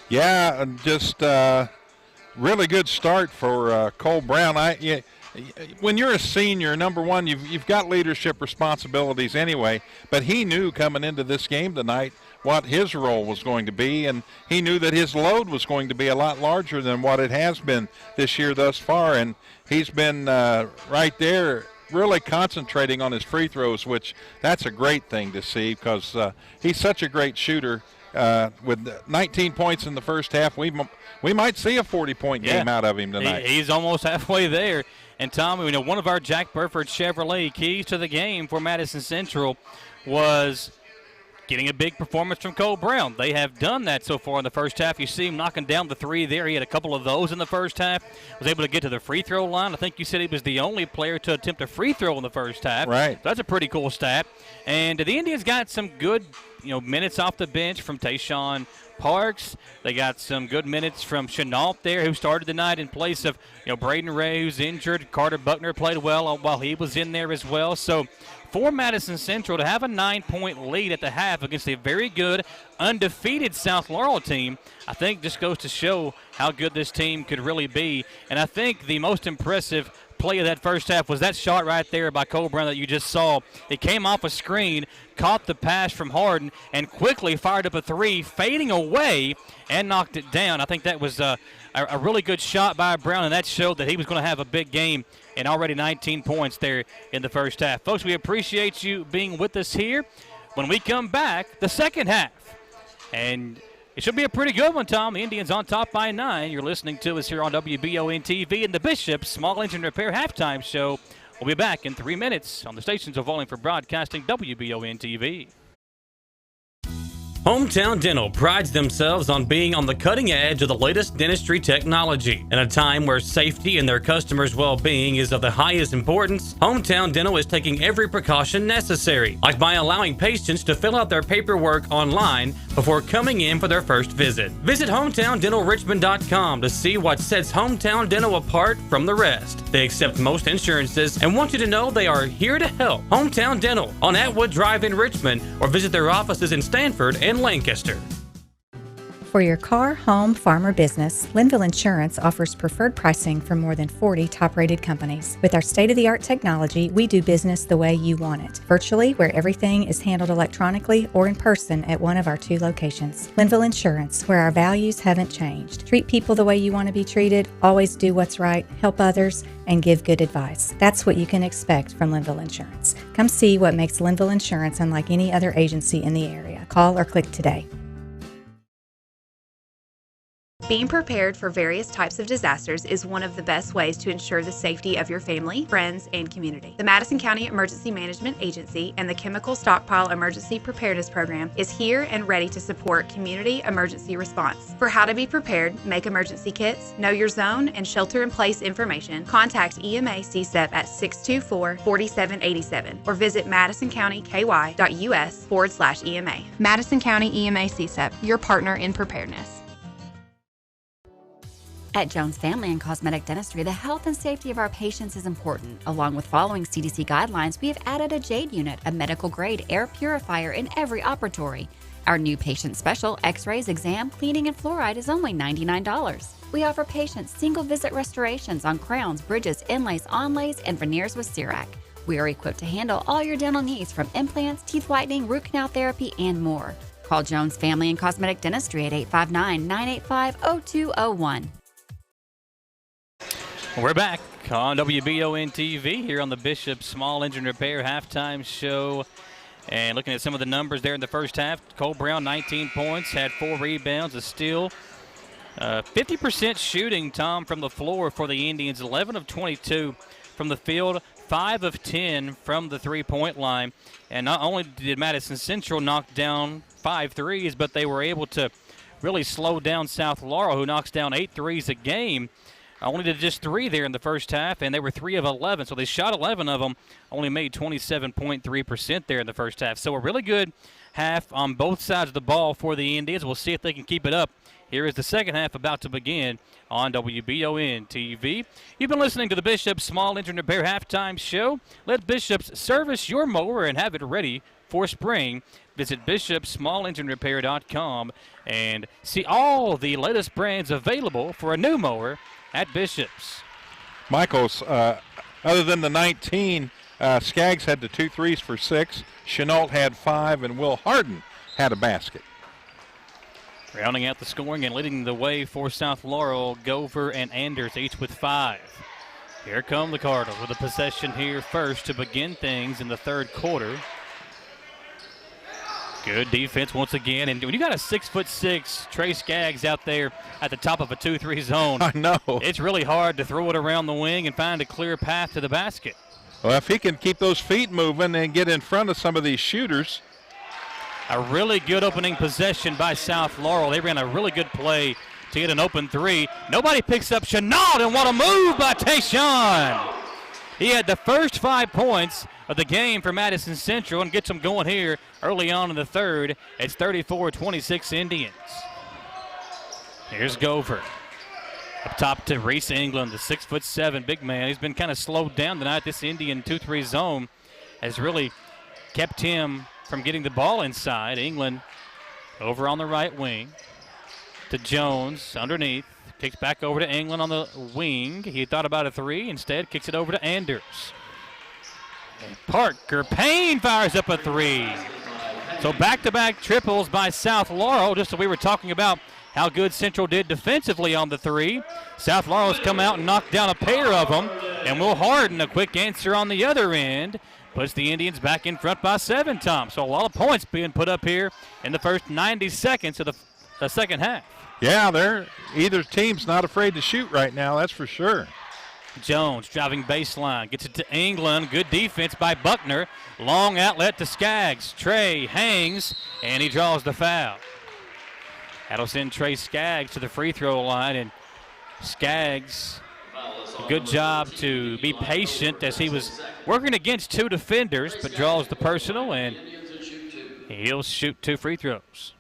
Yeah, just really good start for Cole Brown. When you're a senior, number one, you've got leadership responsibilities anyway, but he knew coming into this game tonight what his role was going to be, and he knew that his load was going to be a lot larger than what it has been this year thus far, and he's been right there really concentrating on his free throws, which that's a great thing to see because he's such a great shooter. With 19 points in the first half, we might see a 40-point game out of him tonight. He's almost halfway there. And, Tom, one of our Jack Burford Chevrolet keys to the game for Madison Central was getting a big performance from Cole Brown. They have done that so far in the first half. You see him knocking down the three there. He had a couple of those in the first half. Was able to get to the free throw line. I think you said he was the only player to attempt a free throw in the first half. Right. So that's a pretty cool stat. And the Indians got some good minutes off the bench from Tayshawn Parks. They got some good minutes from Chenault there, who started the night in place of Braden Ray, who's injured. Carter Buckner played well while he was in there as well. So for Madison Central to have a 9-point lead at the half against a very good, undefeated South Laurel team, I think just goes to show how good this team could really be. And I think the most impressive play of that first half was that shot right there by Cole Brown that you just saw. It came off a screen, caught the pass from Harden, and quickly fired up a three, fading away, and knocked it down. I think that was a really good shot by Brown, and that showed that he was going to have a big game, and already 19 points there in the first half. Folks, we appreciate you being with us here. When we come back, the second half. And it should be a pretty good one, Tom. The Indians on top by 9. You're listening to us here on WBON-TV and the Bishop's Small Engine Repair Halftime Show. We'll be back in 3 minutes on the stations of Wallingford Broadcasting, WBON-TV. Hometown Dental prides themselves on being on the cutting edge of the latest dentistry technology. In a time where safety and their customers' well-being is of the highest importance, Hometown Dental is taking every precaution necessary, like by allowing patients to fill out their paperwork online before coming in for their first visit. Visit HometownDentalRichmond.com to see what sets Hometown Dental apart from the rest. They accept most insurances and want you to know they are here to help. Hometown Dental on Atwood Drive in Richmond, or visit their offices in Stanford and Lancaster. For your car, home, farm, or business, Linville Insurance offers preferred pricing from more than 40 top-rated companies. With our state-of-the-art technology, we do business the way you want it, virtually, where everything is handled electronically, or in person at one of our 2 locations. Linville Insurance, where our values haven't changed. Treat people the way you want to be treated, always do what's right, help others, and give good advice. That's what you can expect from Linville Insurance. Come see what makes Linville Insurance unlike any other agency in the area. Call or click today. Being prepared for various types of disasters is one of the best ways to ensure the safety of your family, friends, and community. The Madison County Emergency Management Agency and the Chemical Stockpile Emergency Preparedness Program is here and ready to support community emergency response. For how to be prepared, make emergency kits, know your zone, and shelter-in-place information, contact EMA CSEP at 624-4787 or visit madisoncountyky.us/EMA. Madison County EMA CSEP, your partner in preparedness. At Jones Family and Cosmetic Dentistry, the health and safety of our patients is important. Along with following CDC guidelines, we have added a JADE unit, a medical-grade air purifier in every operatory. Our new patient special, x-rays, exam, cleaning, and fluoride is only $99. We offer patients single-visit restorations on crowns, bridges, inlays, onlays, and veneers with CERAC. We are equipped to handle all your dental needs from implants, teeth whitening, root canal therapy, and more. Call Jones Family and Cosmetic Dentistry at 859-985-0201. We're back on WBONTV here on the Bishop Small Engine Repair halftime show. And looking at some of the numbers there in the first half, Cole Brown, 19 points, had 4 rebounds, a steal. 50% shooting, Tom, from the floor for the Indians, 11 of 22 from the field, 5 of 10 from the three-point line. And not only did Madison Central knock down 5 threes, but they were able to really slow down South Laurel, who knocks down 8 threes a game. Only did just 3 there in the first half, and they were 3 of 11. So they shot 11 of them, only made 27.3% there in the first half. So a really good half on both sides of the ball for the Indians. We'll see if they can keep it up. Here is the second half about to begin on WBON-TV. You've been listening to the Bishop Small Engine Repair halftime show. Let Bishop's service your mower and have it ready for spring. Visit bishopsmallenginerepair.com and see all the latest brands available for a new mower at Bishop's. Michaels, other than the 19, Skaggs had the 2 threes for 6. Chenault had 5, and Will Harden had a basket. Rounding out the scoring and leading the way for South Laurel, Gover and Anders, each with 5. Here come the Cardinals with a possession here first to begin things in the third quarter. Good defense once again. And when you got a 6'6" Trey Skaggs out there at the top of a 2-3 zone, I know it's really hard to throw it around the wing and find a clear path to the basket. Well, if he can keep those feet moving and get in front of some of these shooters. A really good opening possession by South Laurel. They ran a really good play to get an open 3. Nobody picks up Chenault, and what a move by Tayshawn. He had the first 5 points of the game for Madison Central and gets them going here early on in the third. It's 34-26 Indians. Here's Gover. Up top to Reese England, the 6'7" big man. He's been kind of slowed down tonight. This Indian 2-3 zone has really kept him from getting the ball inside. England over on the right wing to Jones underneath. Kicks back over to England on the wing. He thought about a 3. Instead, kicks it over to Anders. And Parker Payne fires up a 3. So back-to-back triples by South Laurel, just as we were talking about how good Central did defensively on the 3. South Laurel's come out and knocked down a pair of them. And Will Harden, a quick answer on the other end, puts the Indians back in front by 7, Tom. So a lot of points being put up here in the first 90 seconds of the second half. Yeah, either team's not afraid to shoot right now, that's for sure. Jones driving baseline, gets it to England. Good defense by Buckner. Long outlet to Skaggs. Trey hangs, and he draws the foul. That'll send Trey Skaggs to the free throw line, and Skaggs, a good job to be patient as he was working against 2 defenders, but draws the personal, and he'll shoot 2 free throws.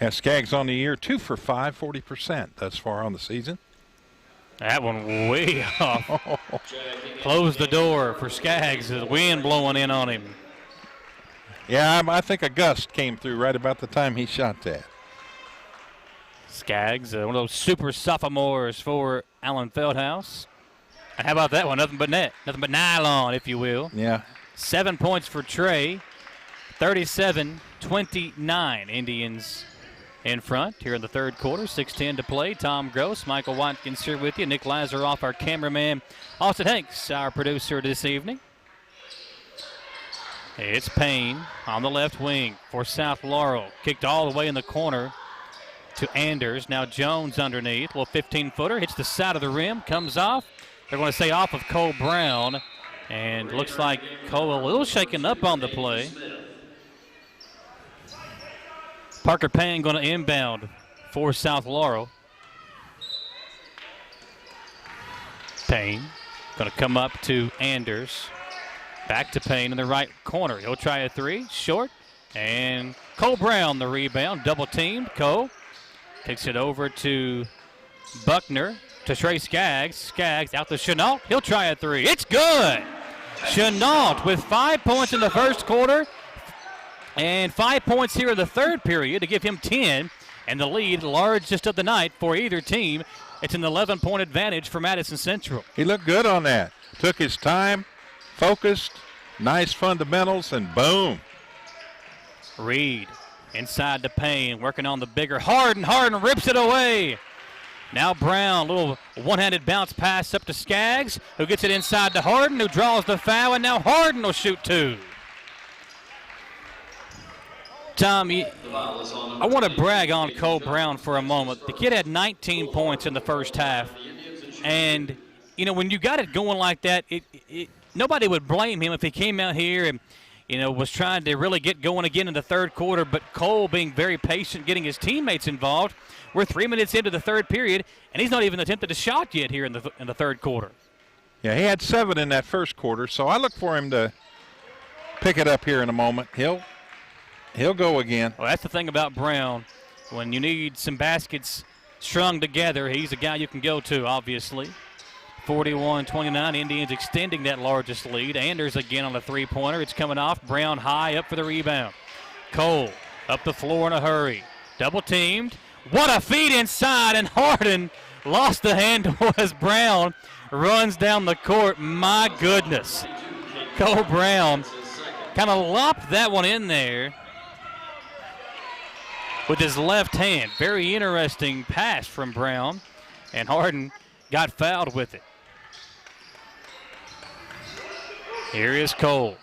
Yeah, Skaggs on the year, 2 for 5, 40% thus far on the season. That one way off. Close the door for Skaggs. The wind blowing in on him. Yeah, I think a gust came through right about the time he shot that. Skaggs, one of those super sophomores for Allen Feldhouse. And how about that one? Nothing but net. Nothing but nylon, if you will. Yeah. 7 points for Trey. 37-29 Indians in front here in the third quarter. 6:10 to play. Tom Gross, Michael Watkins here with you. Nick Lazaroff, our cameraman. Austin Hanks, our producer this evening. It's Payne on the left wing for South Laurel. Kicked all the way in the corner to Anders. Now Jones underneath. Little 15-footer. Hits the side of the rim. Comes off. They're going to say off of Cole Brown. And looks like Cole a little shaken up on the play. Parker Payne going to inbound for South Laurel. Payne going to come up to Anders. Back to Payne in the right corner. He'll try a three. Short. And Cole Brown the rebound. Double teamed. Cole takes it over to Buckner. To Trey Skaggs. Skaggs out to Chenault. He'll try a three. It's good. Chenault with 5 points in the first quarter and 5 points here in the third period to give him 10. And the lead, largest of the night for either team. It's an 11-point advantage for Madison Central. He looked good on that. Took his time, focused, nice fundamentals, and boom. Reed inside to Payne, working on the bigger Harden. Harden rips it away. Now Brown, little one-handed bounce pass up to Skaggs, who gets it inside to Harden, who draws the foul, and now Harden will shoot two. Tom, I want to brag on Cole Brown for a moment. The kid had 19 points in the first half. And, you know, when you got it going like that, nobody would blame him if he came out here and, you know, was trying to really get going again in the third quarter. But Cole being very patient, getting his teammates involved. We're 3 minutes into the third period, and he's not even attempted a shot yet here in the third quarter. Yeah, he had 7 in that first quarter, so I look for him to pick it up here in a moment. He'll go again. Well, that's the thing about Brown. When you need some baskets strung together, he's a guy you can go to, obviously. 41-29, Indians extending that largest lead. Anders again on a three-pointer. It's coming off. Brown high up for the rebound. Cole up the floor in a hurry. Double-teamed. What a feed inside, and Harden lost the handle as Brown runs down the court. My goodness. Cole Brown kind of lopped that one in there with his left hand. Very interesting pass from Brown, and Harden got fouled with it. Here is Cole.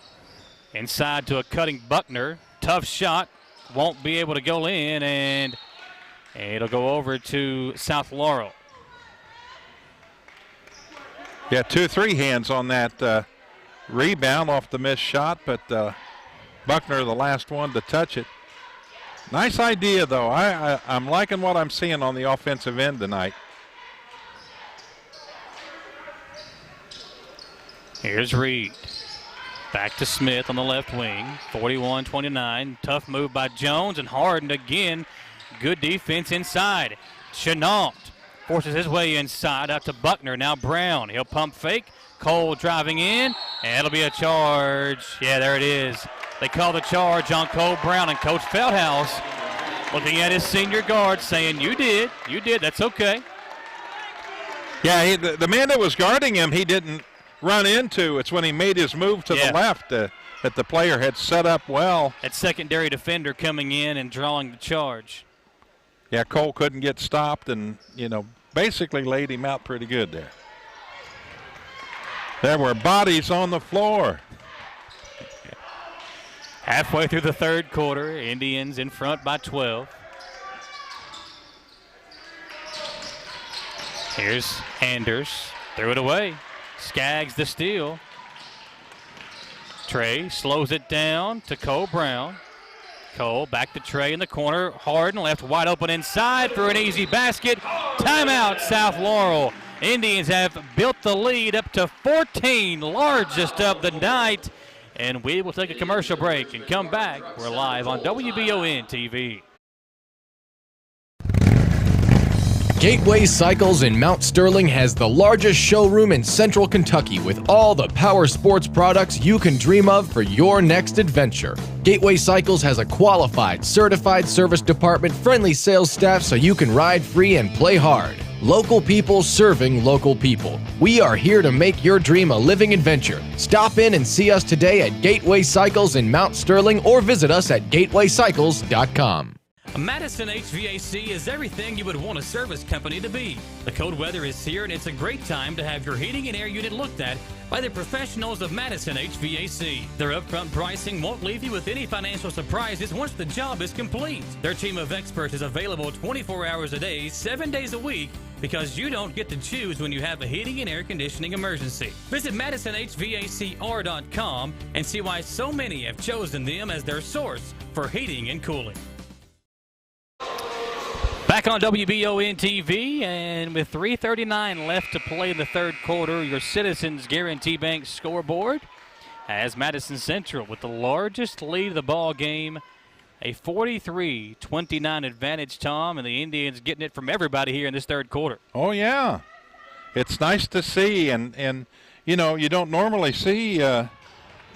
Inside to a cutting Buckner. Tough shot. Won't be able to go in, and it'll go over to South Laurel. Yeah, 2-3 hands on that rebound off the missed shot, but Buckner the last one to touch it. Nice idea, though. I'm liking what I'm seeing on the offensive end tonight. Here's Reed. Back to Smith on the left wing. 41-29. Tough move by Jones, and Harden again. Good defense inside. Chenault forces his way inside out to Buckner. Now Brown. He'll pump fake. Cole driving in, and it'll be a charge. Yeah, there it is. They call the charge on Cole Brown, and Coach Feldhaus looking at his senior guard saying, you did, that's okay. Yeah, the man that was guarding him, he didn't run into. It's when he made his move to the left that the player had set up well. That secondary defender coming in and drawing the charge. Yeah, Cole couldn't get stopped and, basically laid him out pretty good there. There were bodies on the floor. Halfway through the third quarter, Indians in front by 12. Here's Anders. Threw it away. Skaggs the steal. Trey slows it down to Cole Brown. Cole back to Trey in the corner. Harden left wide open inside for an easy basket. Timeout, South Laurel. Indians have built the lead up to 14, largest of the night. And we will take a commercial break and come back. We're live on Wbontv. Gateway Cycles in Mount Sterling has the largest showroom in Central Kentucky with all the power sports products you can dream of for your next adventure. Gateway Cycles has a qualified, certified service department, friendly sales staff so you can ride free and play hard. Local people serving local people. We are here to make your dream a living adventure. Stop in and see us today at Gateway Cycles in Mount Sterling or visit us at gatewaycycles.com. Madison HVAC is everything you would want a service company to be. The cold weather is here, and it's a great time to have your heating and air unit looked at by the professionals of Madison HVAC. Their upfront pricing won't leave you with any financial surprises once the job is complete. Their team of experts is available 24 hours a day, 7 days a week, because you don't get to choose when you have a heating and air conditioning emergency. Visit MadisonHVACR.com and see why so many have chosen them as their source for heating and cooling. Back on WBONTV, and with 3:39 left to play in the third quarter, your Citizens Guarantee Bank scoreboard has Madison Central with the largest lead of the ball game, a 43-29 advantage, Tom, and the Indians getting it from everybody here in this third quarter. Oh, yeah. It's nice to see, and you know, you don't normally see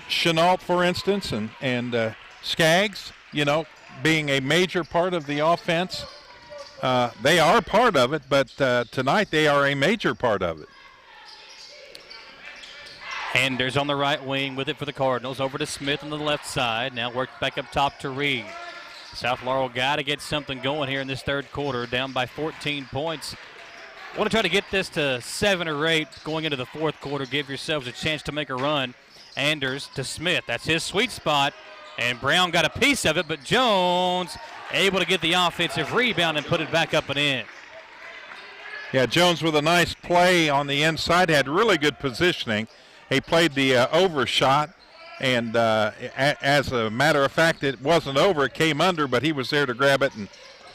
Chenault, for instance, and Skaggs, you know, being a major part of the offense. They are part of it, but tonight they are a major part of it. Anders on the right wing with it for the Cardinals. Over to Smith on the left side. Now worked back up top to Reed. South Laurel got to get something going here in this third quarter, down by 14 points. Want to try to get this to 7 or 8 going into the fourth quarter. Give yourselves a chance to make a run. Anders to Smith. That's his sweet spot. And Brown got a piece of it, but Jones able to get the offensive rebound and put it back up and in. Yeah, Jones with a nice play on the inside, had really good positioning. He played the overshot, and as a matter of fact, it wasn't over. It came under, but he was there to grab it and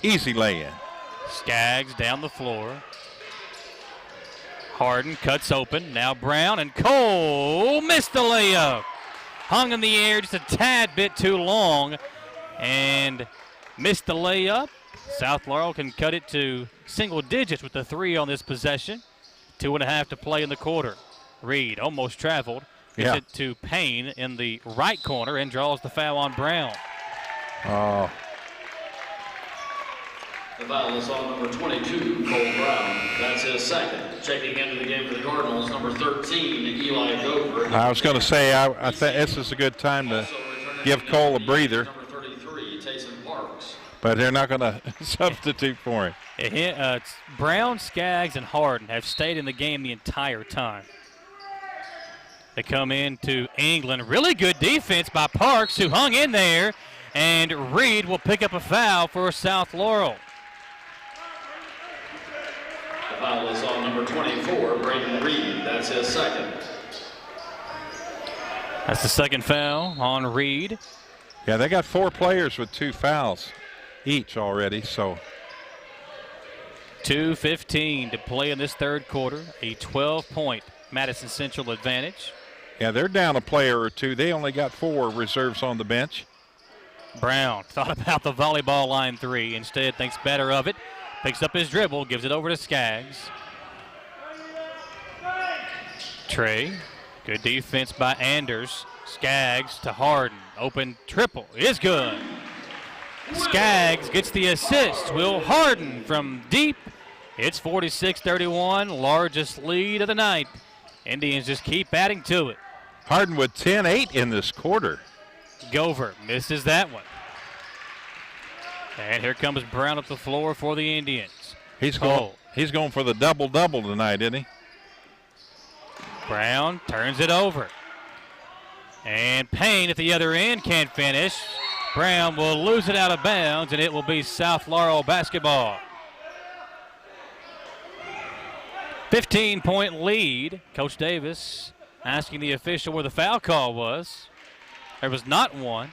easy lay-in. Skaggs down the floor. Harden cuts open. Now Brown, and Cole missed the layup. Hung in the air just a tad bit too long and missed the layup. South Laurel can cut it to single digits with the 3 on this possession. 2.5 to play in the quarter. Reed almost traveled. Gets it to Payne in the right corner and draws the foul on Brown. Oh. The foul is on number 22, Cole Brown. That's his second. Checking into the game for the Cardinals, number 13, Eli Gover. I was going to say, I think this is a good time to give Cole a breather. Number 33, Taysom Parks. But they're not going to substitute for him. Brown, Skaggs, and Harden have stayed in the game the entire time. They come into England. Really good defense by Parks, who hung in there. And Reed will pick up a foul for South Laurel. The foul is on number 24, Braden Reed. That's his second. That's the second foul on Reed. Yeah, they got 4 players with 2 fouls each already, so. 2:15 to play in this third quarter. A 12-point Madison Central advantage. Yeah, they're down a player or 2. They only got 4 reserves on the bench. Brown thought about the volleyball line 3. Instead, thinks better of it. Picks up his dribble, gives it over to Skaggs. Trey, good defense by Anders. Skaggs to Harden. Open triple is good. Skaggs gets the assist. Will Harden from deep. It's 46-31, largest lead of the night. Indians just keep adding to it. Harden with 10-8 in this quarter. Gover misses that one. And here comes Brown up the floor for the Indians. He's going for the double-double tonight, isn't he? Brown turns it over. And Payne at the other end can't finish. Brown will lose it out of bounds, and it will be South Laurel basketball. 15-point lead. Coach Davis asking the official where the foul call was. There was not one.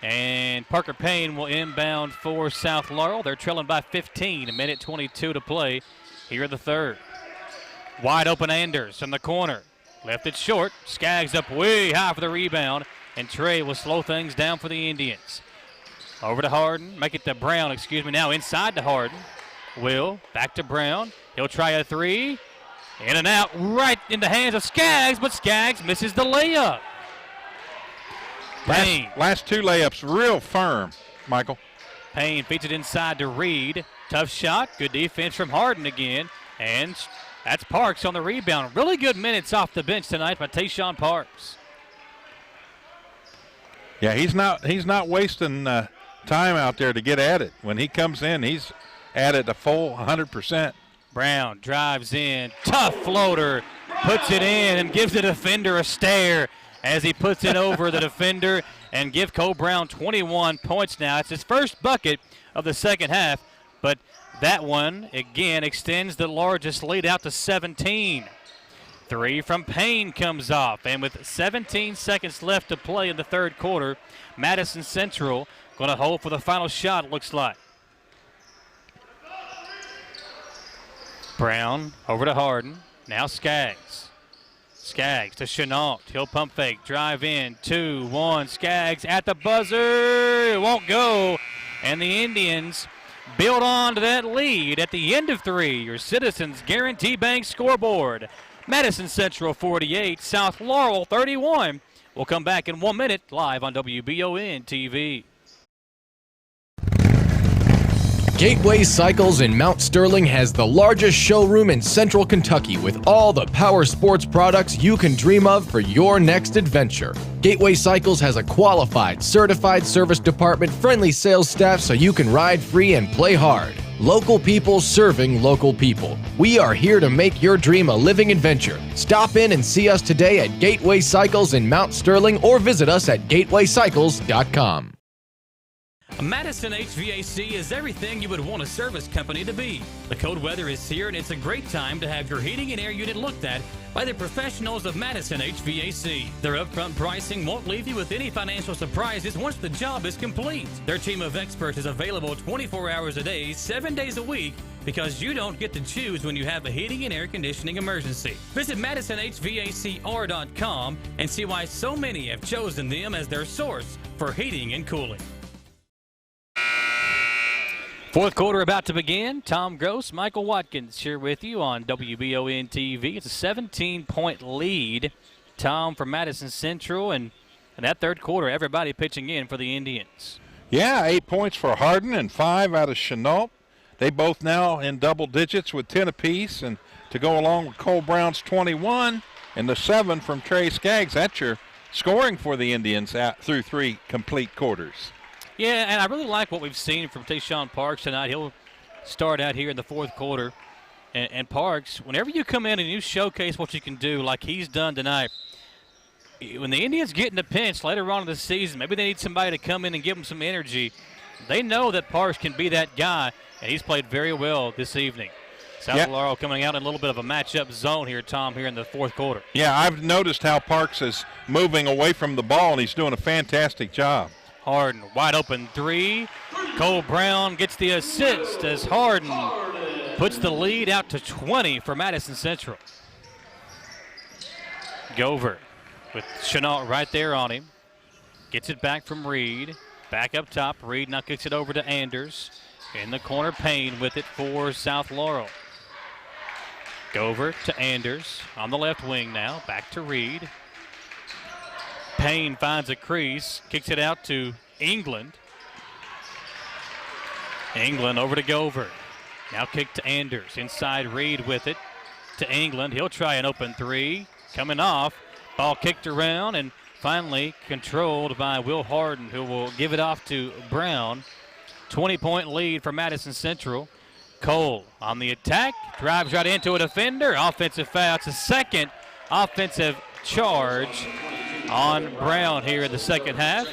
And Parker Payne will inbound for South Laurel. They're trailing by 15, a minute 22 to play here in the third. Wide open Anders from the corner. Left it short. Skaggs up way high for the rebound. And Trey will slow things down for the Indians. Over to Harden. Make it to Brown, now inside to Harden. Will, back to Brown. He'll try a 3. In and out, right in the hands of Skaggs, but Skaggs misses the layup. Payne. Last 2 layups real firm, Michael. Payne feeds it inside to Reed. Tough shot. Good defense from Harden again. And that's Parks on the rebound. Really good minutes off the bench tonight by Tayshawn Parks. Yeah, he's not wasting time out there to get at it. When he comes in, he's at it a full 100%. Brown drives in, tough floater, puts it in and gives the defender a stare as he puts it over the defender and give Cole Brown 21 points now. It's his first bucket of the second half, but that one, again, extends the largest lead out to 17. 3 from Payne comes off, and with 17 seconds left to play in the third quarter, Madison Central going to hold for the final shot, it looks like. Brown over to Harden. Now Skaggs. Skaggs to Chenault. He'll pump fake. Drive in. 2-1. Skaggs at the buzzer. It won't go. And the Indians build on to that lead at the end of 3. Your Citizens Guarantee Bank scoreboard. Madison Central 48. South Laurel 31. We'll come back in 1 minute live on Wbontv. Gateway Cycles in Mount Sterling has the largest showroom in Central Kentucky with all the power sports products you can dream of for your next adventure. Gateway Cycles has a qualified, certified service department, friendly sales staff so you can ride free and play hard. Local people serving local people. We are here to make your dream a living adventure. Stop in and see us today at Gateway Cycles in Mount Sterling or visit us at gatewaycycles.com. Madison HVAC is everything you would want a service company to be. The cold weather is here, and it's a great time to have your heating and air unit looked at by the professionals of Madison HVAC. Their upfront pricing won't leave you with any financial surprises once the job is complete. Their team of experts is available 24 hours a day, 7 days a week, because you don't get to choose when you have a heating and air conditioning emergency. Visit MadisonHVACR.com and see why so many have chosen them as their source for heating and cooling. Fourth quarter about to begin. Tom Gross, Michael Watkins here with you on WBON-TV. It's a 17-point lead, Tom, for Madison Central. And in that third quarter, everybody pitching in for the Indians. Yeah, 8 points for Hardin and 5 out of Chenault. They both now in double digits with 10 apiece. And to go along with Cole Brown's 21 and the 7 from Trey Skaggs, that's your scoring for the Indians through 3 complete quarters. Yeah, and I really like what we've seen from Tayshawn Parks tonight. He'll start out here in the fourth quarter. And Parks, whenever you come in and you showcase what you can do like he's done tonight, when the Indians get in a pinch later on in the season, maybe they need somebody to come in and give them some energy. They know that Parks can be that guy, and he's played very well this evening. South Laurel coming out in a little bit of a matchup zone here, Tom, here in the fourth quarter. Yeah, I've noticed how Parks is moving away from the ball, and he's doing a fantastic job. Harden, wide open 3. Cole Brown gets the assist as Harden puts the lead out to 20 for Madison Central. Gover with Chenault right there on him. Gets it back from Reed. Back up top. Reed now kicks it over to Anders. In the corner, Payne with it for South Laurel. Gover to Anders on the left wing now. Back to Reed. Payne finds a crease, kicks it out to England. England over to Gover. Now kick to Anders. Inside Reed with it to England. He'll try an open 3. Coming off. Ball kicked around and finally controlled by Will Harden, who will give it off to Brown. 20-point lead for Madison Central. Cole on the attack. Drives right into a defender. Offensive foul. It's a second offensive charge on Brown here in the second half.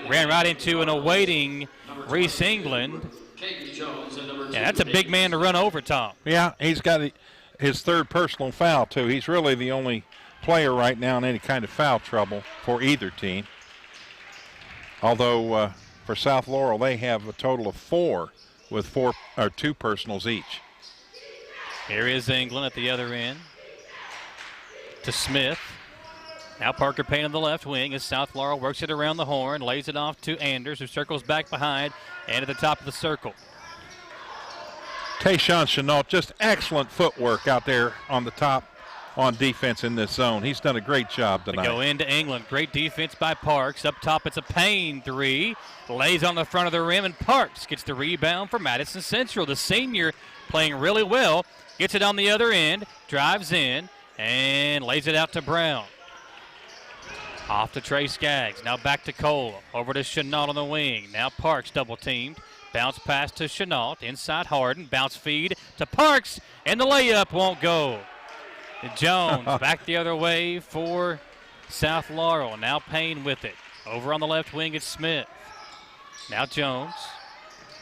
Ran right into an awaiting Reese England. Yeah, that's a big man to run over, Tom. Yeah, he's got his third personal foul, too. He's really the only player right now in any kind of foul trouble for either team. Although for South Laurel, they have a total of 4 with 2 personals each. Here is England at the other end to Smith. Now Parker Payne on the left wing as South Laurel works it around the horn, lays it off to Anders, who circles back behind and at the top of the circle. Tayshawn Chenault, just excellent footwork out there on the top on defense in this zone. He's done a great job tonight. We go into England. Great defense by Parks. Up top, it's a Payne 3. Lays on the front of the rim, and Parks gets the rebound for Madison Central. The senior playing really well. Gets it on the other end, drives in, and lays it out to Brown. Off to Trey Skaggs. Now back to Cole. Over to Chenault on the wing. Now Parks double teamed. Bounce pass to Chenault. Inside Harden. Bounce feed to Parks. And the layup won't go. Jones back the other way for South Laurel. Now Payne with it. Over on the left wing, it's Smith. Now Jones.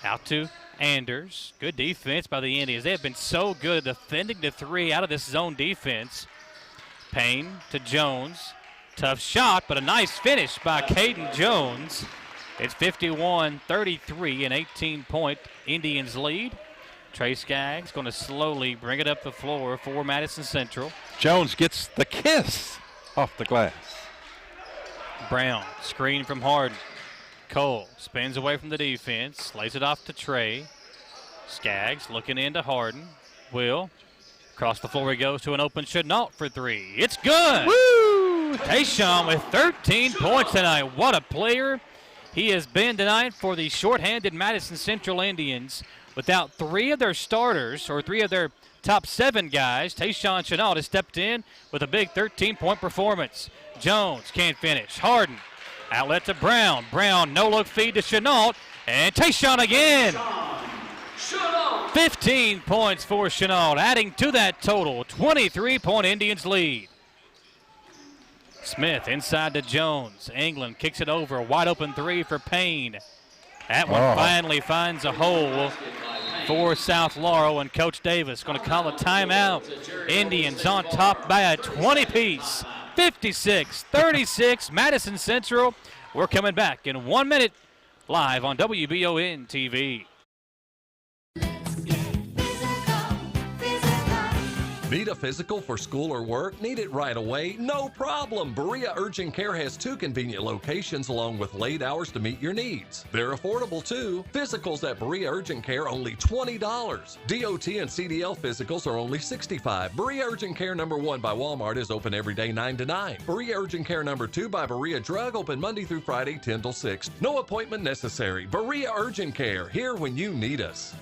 Out to Anders. Good defense by the Indians. They have been so good at defending the three out of this zone defense. Payne to Jones. Tough shot, but a nice finish by Caden Jones. It's 51-33, an 18-point Indians lead. Trey Skaggs going to slowly bring it up the floor for Madison Central. Jones gets the kiss off the glass. Brown, screen from Harden. Cole spins away from the defense, lays it off to Trey. Skaggs looking into Harden. Will. Across the floor he goes to an open Chenault for three. It's good! Woo! Tayshawn with 13 points tonight. What a player he has been tonight for the shorthanded Madison Central Indians. Without three of their starters, or three of their top 7 guys, Tayshawn Chenault has stepped in with a big 13-point performance. Jones can't finish. Harden, outlet to Brown. Brown, no-look feed to Chenault, and Tayshawn again. 15 points for Chenault, adding to that total. 23-point Indians lead. Smith inside to Jones. England kicks it over. Wide open three for Payne. That one finally finds a hole for South Laurel, and Coach Davis going to call a timeout. Indians on top by a 20-piece. 56-36, Madison Central. We're coming back in 1 minute live on Wbontv. Need a physical for school or work? Need it right away? No problem. Berea Urgent Care has 2 convenient locations along with late hours to meet your needs. They're affordable too. Physicals at Berea Urgent Care only $20. DOT and CDL physicals are only $65. Berea Urgent Care number 1 by Walmart is open every day 9 to 9. Berea Urgent Care number 2 by Berea Drug open Monday through Friday 10 till 6. No appointment necessary. Berea Urgent Care, here when you need us.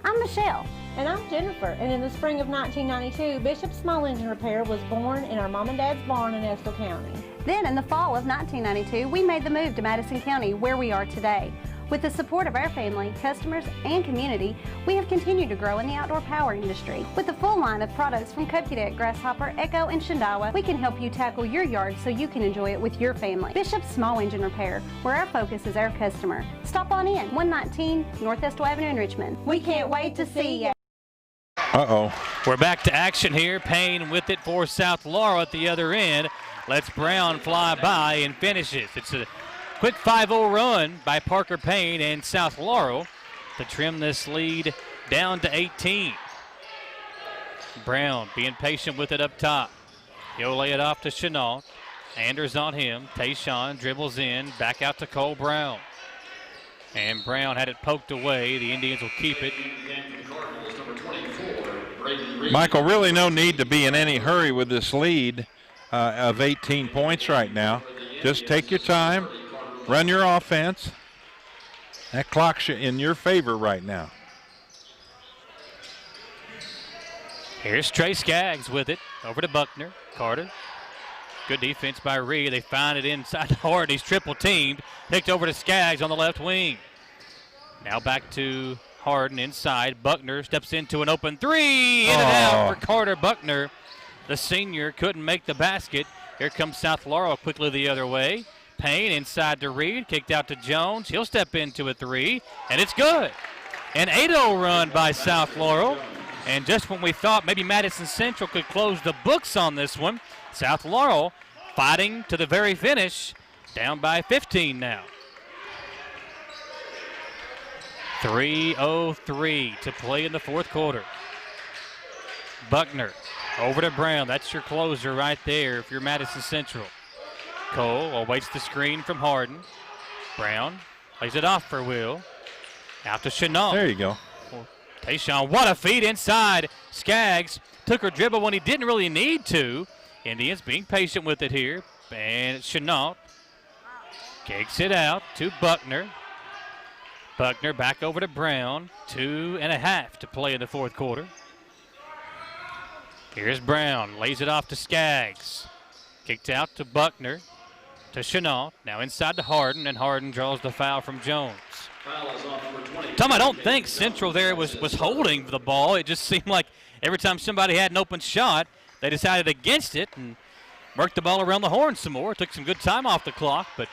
I'm Michelle. And I'm Jennifer. And in the spring of 1992, Bishop Small Engine Repair was born in our mom and dad's barn in Estill County. Then in the fall of 1992, we made the move to Madison County, where we are today. With the support of our family, customers, and community, we have continued to grow in the outdoor power industry. With the full line of products from Cadet, Grasshopper, Echo, and Shindawa, we can help you tackle your yard so you can enjoy it with your family. Bishop Small Engine Repair, where our focus is our customer. Stop on in, 119 North Estill Avenue in Richmond. We can't wait to see you. We're back to action here. Payne with it for South Laurel at the other end. Lets Brown fly by and finishes. It's a quick 5-0 run by Parker Payne and South Laurel to trim this lead down to 18. Brown being patient with it up top. He'll lay it off to Chenault. Anders on him. Tayshawn dribbles in. Back out to Cole Brown. And Brown had it poked away. The Indians will keep it. Michael, really no need to be in any hurry with this lead of 18 points right now. Just take your time. Run your offense. That clock's in your favor right now. Here's Trey Skaggs with it. Over to Buckner. Carter. Good defense by Reed. They find it inside the Hart. He's triple teamed. Picked over to Skaggs on the left wing. Now back to Harden inside. Buckner steps into an open three. In and out for Carter Buckner. The senior couldn't make the basket. Here comes South Laurel quickly the other way. Payne inside to Reed, kicked out to Jones. He'll step into a three, and it's good. An 8-0 run by South Laurel. And just when we thought maybe Madison Central could close the books on this one, South Laurel fighting to the very finish, down by 15 now. 3:03 to play in the fourth quarter. Buckner over to Brown. That's your closer right there if you're Madison Central. Cole awaits the screen from Harden. Brown plays it off for Will. Out to Chenault. There you go. Tayshawn, what a feed inside. Skaggs took her dribble when he didn't really need to. Indians being patient with it here. And it's Chenault. Kicks it out to Buckner. Buckner back over to Brown. 2.5 to play in the fourth quarter. Here's Brown. Lays it off to Skaggs. Kicked out to Buckner. to Chenault. Now inside to Harden, and Harden draws the foul from Jones. Tom, I don't think Central there was holding the ball. It just seemed like every time somebody had an open shot, they decided against it and worked the ball around the horn some more. Took some good time off the clock, but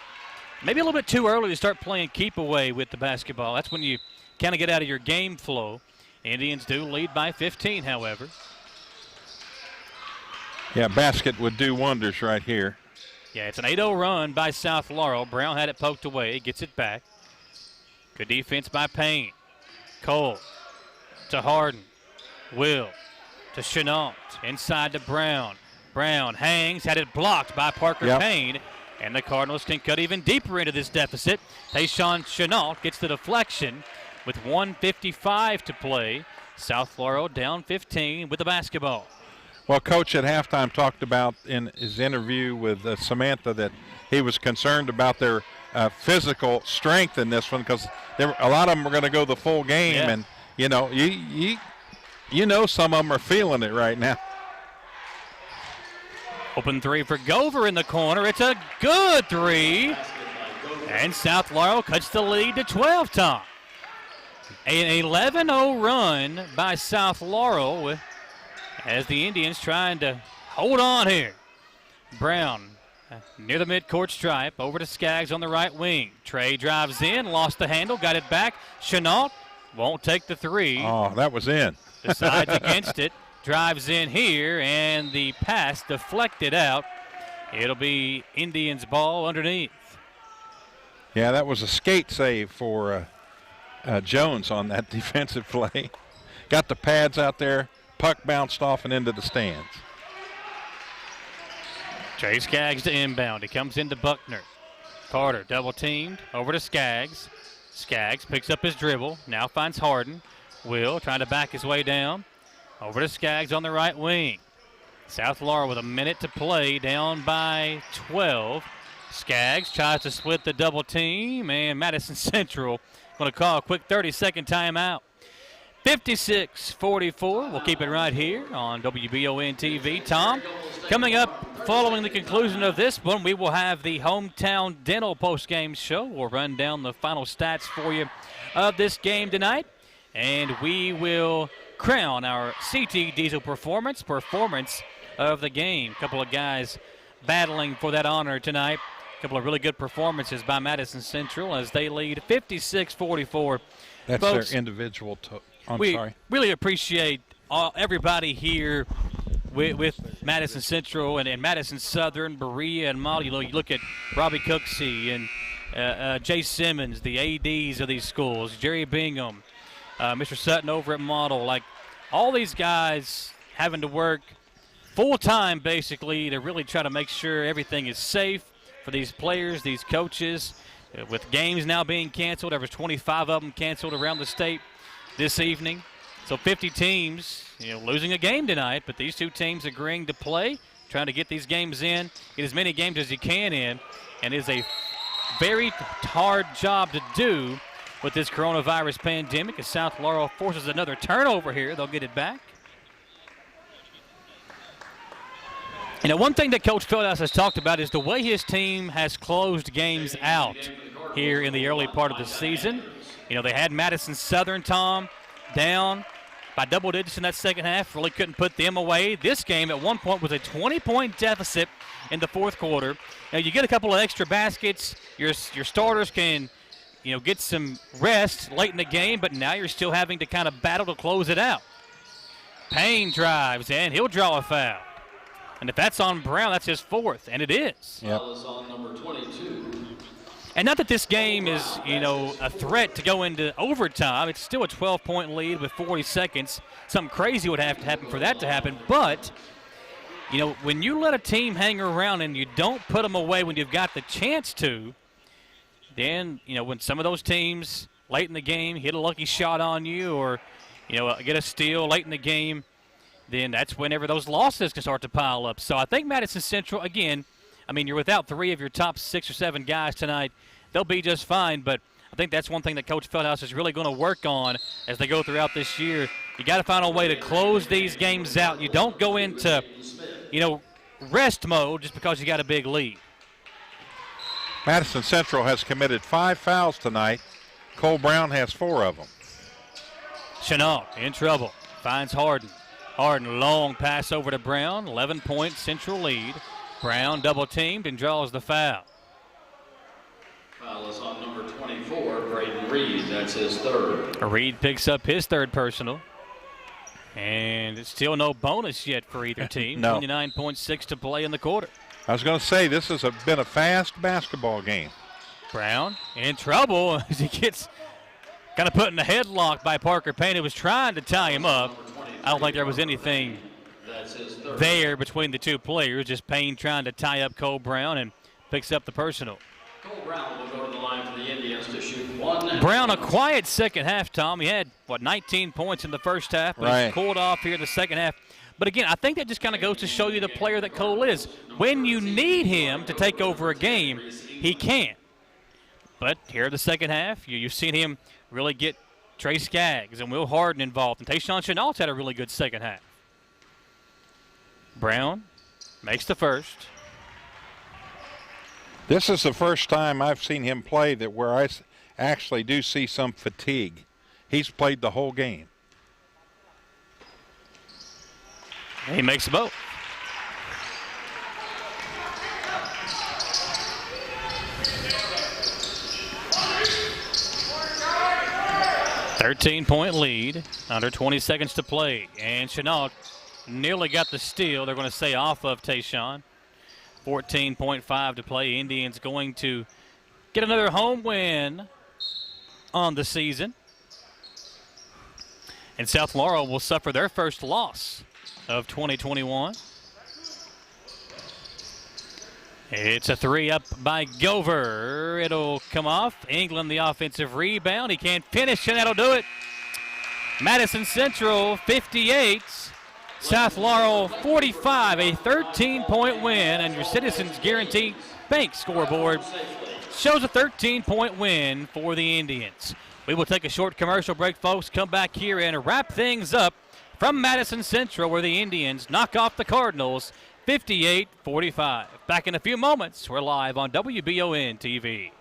maybe a little bit too early to start playing keep away with the basketball. That's when you kind of get out of your game flow. Indians do lead by 15, however. Yeah, basket would do wonders right here. Yeah, it's an 8-0 run by South Laurel. Brown had it poked away, gets it back. Good defense by Payne. Cole to Harden. Will to Chenault. Inside to Brown. Brown hangs, had it blocked by Parker Payne. And the Cardinals can cut even deeper into this deficit. Tayshawn Chenault gets the deflection with 1:55 to play. South Laurel down 15 with the basketball. Well, Coach at halftime talked about in his interview with Samantha that he was concerned about their physical strength in this one because a lot of them are going to go the full game. And, you know, some of them are feeling it right now. Open three for Gover in the corner. It's a good three. And South Laurel cuts the lead to 12, Tom. An 11-0 run by South Laurel as the Indians trying to hold on here. Brown near the midcourt stripe, over to Skaggs on the right wing. Trey drives in, lost the handle, got it back. Chenault won't take the three. Oh, that was in. Decides against it. Drives in here, and the pass deflected out. It'll be Indians' ball underneath. Yeah, that was a skate save for Jones on that defensive play. Got the pads out there. Puck bounced off and into the stands. Trey Skaggs to inbound. He comes into Buckner. Carter double teamed. Over to Skaggs. Skaggs picks up his dribble. Now finds Harden. Will trying to back his way down. Over to Skaggs on the right wing. South Laurel with a minute to play, down by 12. Skaggs tries to split the double team, and Madison Central going to call a quick 30-second timeout. 56-44. We'll keep it right here on WBON-TV. Tom, coming up following the conclusion of this one, we will have the Hometown Dental postgame show. We'll run down the final stats for you of this game tonight, and we will crown our CT Diesel performance of the game. A couple of guys battling for that honor tonight. A couple of really good performances by Madison Central as they lead 56-44. That's Folks, their individual. we really appreciate everybody here with Madison Central and Madison Southern, Berea, and Molly. You look at Robbie Cooksey and Jay Simmons, the ADs of these schools, Jerry Bingham, Mr. Sutton over at Model. Like, all these guys having to work full-time, basically, to really try to make sure everything is safe for these players, these coaches. With games now being canceled, there was 25 of them canceled around the state this evening. So 50 teams, losing a game tonight, but these two teams agreeing to play, trying to get these games in, get as many games as you can in, and it is a very hard job to do with this coronavirus pandemic. As South Laurel forces another turnover here, they'll get it back. One thing that Coach Feldhouse has talked about is the way his team has closed games out here in the early part of the season. They had Madison Southern, Tom, down by double digits in that second half. Really couldn't put them away. This game at one point was a 20-point deficit in the fourth quarter. Now, you get a couple of extra baskets. Your starters can get some rest late in the game, but now you're still having to kind of battle to close it out. Payne drives, and he'll draw a foul. And if that's on Brown, that's his fourth, and it is. Yep. On number 22. And not that this game is, a threat to go into overtime. It's still a 12-point lead with 40 seconds. Something crazy would have to happen for that to happen. But, when you let a team hang around and you don't put them away when you've got the chance to, then, when some of those teams late in the game hit a lucky shot on you or, get a steal late in the game, then that's whenever those losses can start to pile up. So I think Madison Central, again, you're without 3 of your top 6 or 7 guys tonight. They'll be just fine, but I think that's one thing that Coach Feldhouse is really going to work on as they go throughout this year. You got to find a way to close these games out. You don't go into, rest mode just because you got a big lead. Madison Central has committed 5 fouls tonight. Cole Brown has 4 of them. Chenault in trouble. Finds Harden. Harden, long pass over to Brown. 11-point Central lead. Brown double teamed and draws the foul. Foul is on number 24, Braden Reed. That's his third. Reed picks up his third personal. And it's still no bonus yet for either team. No. 29.6 to play in the quarter. I was going to say, this has been a fast basketball game. Brown in trouble as he gets kind of put in a headlock by Parker Payne, who was trying to tie him up. I don't think there was anything there between the two players, just Payne trying to tie up Cole Brown, and picks up the personal. Cole Brown will go to the line for the Indians to shoot one. Brown, a quiet second half, Tom. He had, 19 points in the first half, but he's cooled off here in the second half. But again, I think that just kind of goes to show you the player that Cole is. When you need him to take over a game, he can. But here in the second half, you've seen him really get Trey Skaggs and Will Harden involved. And Tayshaun Chenault's had a really good second half. Brown makes the first. This is the first time I've seen him play that where I actually do see some fatigue. He's played the whole game. He makes both. .13 lead, under 20 seconds to play. And Chenault nearly got the steal. They're going to say off of Tayshaun. 14.5 to play. Indians going to get another home win on the season. And South Laurel will suffer their first loss of 2021. It's a three up by Gover. It'll come off. England the offensive rebound. He can't finish, and that'll do it. Madison Central 58. South Laurel 45. A 13-point win, and your Citizens Guarantee Bank scoreboard shows a 13-point win for the Indians. We will take a short commercial break, folks. Come back here and wrap things up from Madison Central, where the Indians knock off the Cardinals 58-45. Back in a few moments. We're live on Wbontv.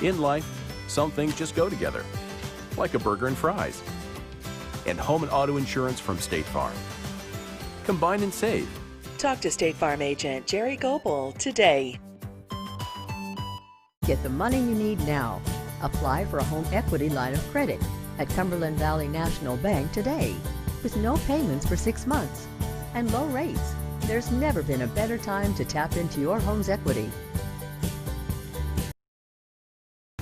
In life, some things just go together, like a burger and fries. And home and auto insurance from State Farm. Combine and save. Talk to State Farm agent Jerry Goebel today. Get the money you need now. Apply for a home equity line of credit at Cumberland Valley National Bank today. With no payments for 6 months and low rates, there's never been a better time to tap into your home's equity.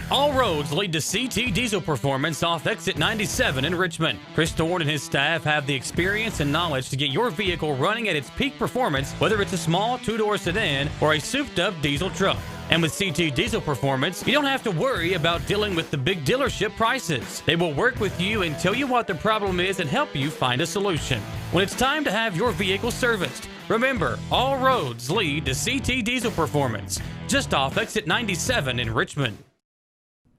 All roads lead to CT Diesel Performance off exit 97 in Richmond. Chris Thorne and his staff have the experience and knowledge to get your vehicle running at its peak performance, whether it's a small two-door sedan or a souped-up diesel truck. And with CT Diesel Performance, you don't have to worry about dealing with the big dealership prices. They will work with you and tell you what the problem is and help you find a solution. When it's time to have your vehicle serviced, remember, all roads lead to CT Diesel Performance, just off exit 97 in Richmond.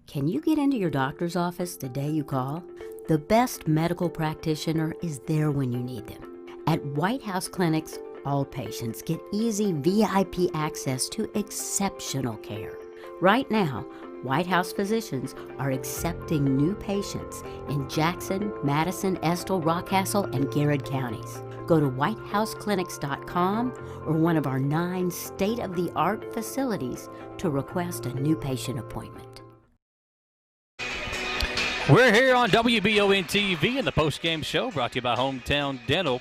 Can you get into your doctor's office the day you call? The best medical practitioner is there when you need them. At White House Clinics, all patients get easy VIP access to exceptional care. Right now, White House physicians are accepting new patients in Jackson, Madison, Estill, Rockcastle, and Garrett counties. Go to whitehouseclinics.com or one of our 9 state-of-the-art facilities to request a new patient appointment. We're here on WBON-TV in the post-game show brought to you by Hometown Dental.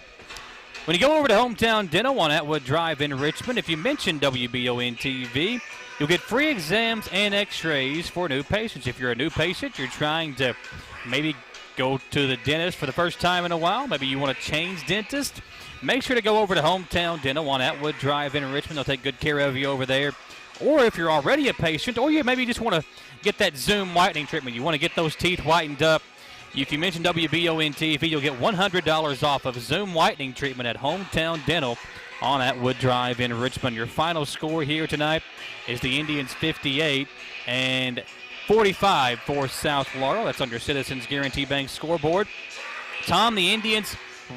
When you go over to Hometown Dental on Atwood Drive in Richmond, if you mention WBON-TV, you'll get free exams and x-rays for new patients. If you're a new patient, you're trying to maybe go to the dentist for the first time in a while, maybe you want to change dentist, make sure to go over to Hometown Dental on Atwood Drive in Richmond. They'll take good care of you over there. Or if you're already a patient, or you maybe just want to get that Zoom whitening treatment, you want to get those teeth whitened up, if you mention WBONTV, you'll get $100 off of Zoom whitening treatment at Hometown Dental on Atwood Drive in Richmond. Your final score here tonight is the Indians 58 and 45 for South Laurel. That's on your Citizens Guarantee Bank scoreboard. Tom, the Indians,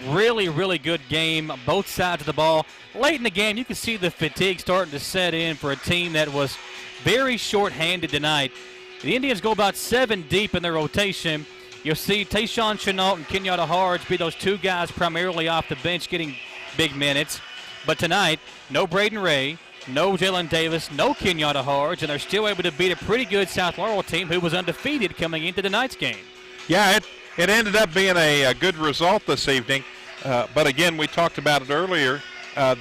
really, really good game, both sides of the ball. Late in the game, you can see the fatigue starting to set in for a team that was very short-handed tonight. The Indians go about 7 deep in their rotation. You'll see Tayshawn Chenault and Kenyatta Harge be those two guys primarily off the bench getting big minutes. But tonight, no Braden Ray, no Jalen Davis, no Kenyatta Harge, and they're still able to beat a pretty good South Laurel team who was undefeated coming into tonight's game. Yeah, it ended up being a good result this evening. But again, we talked about it earlier.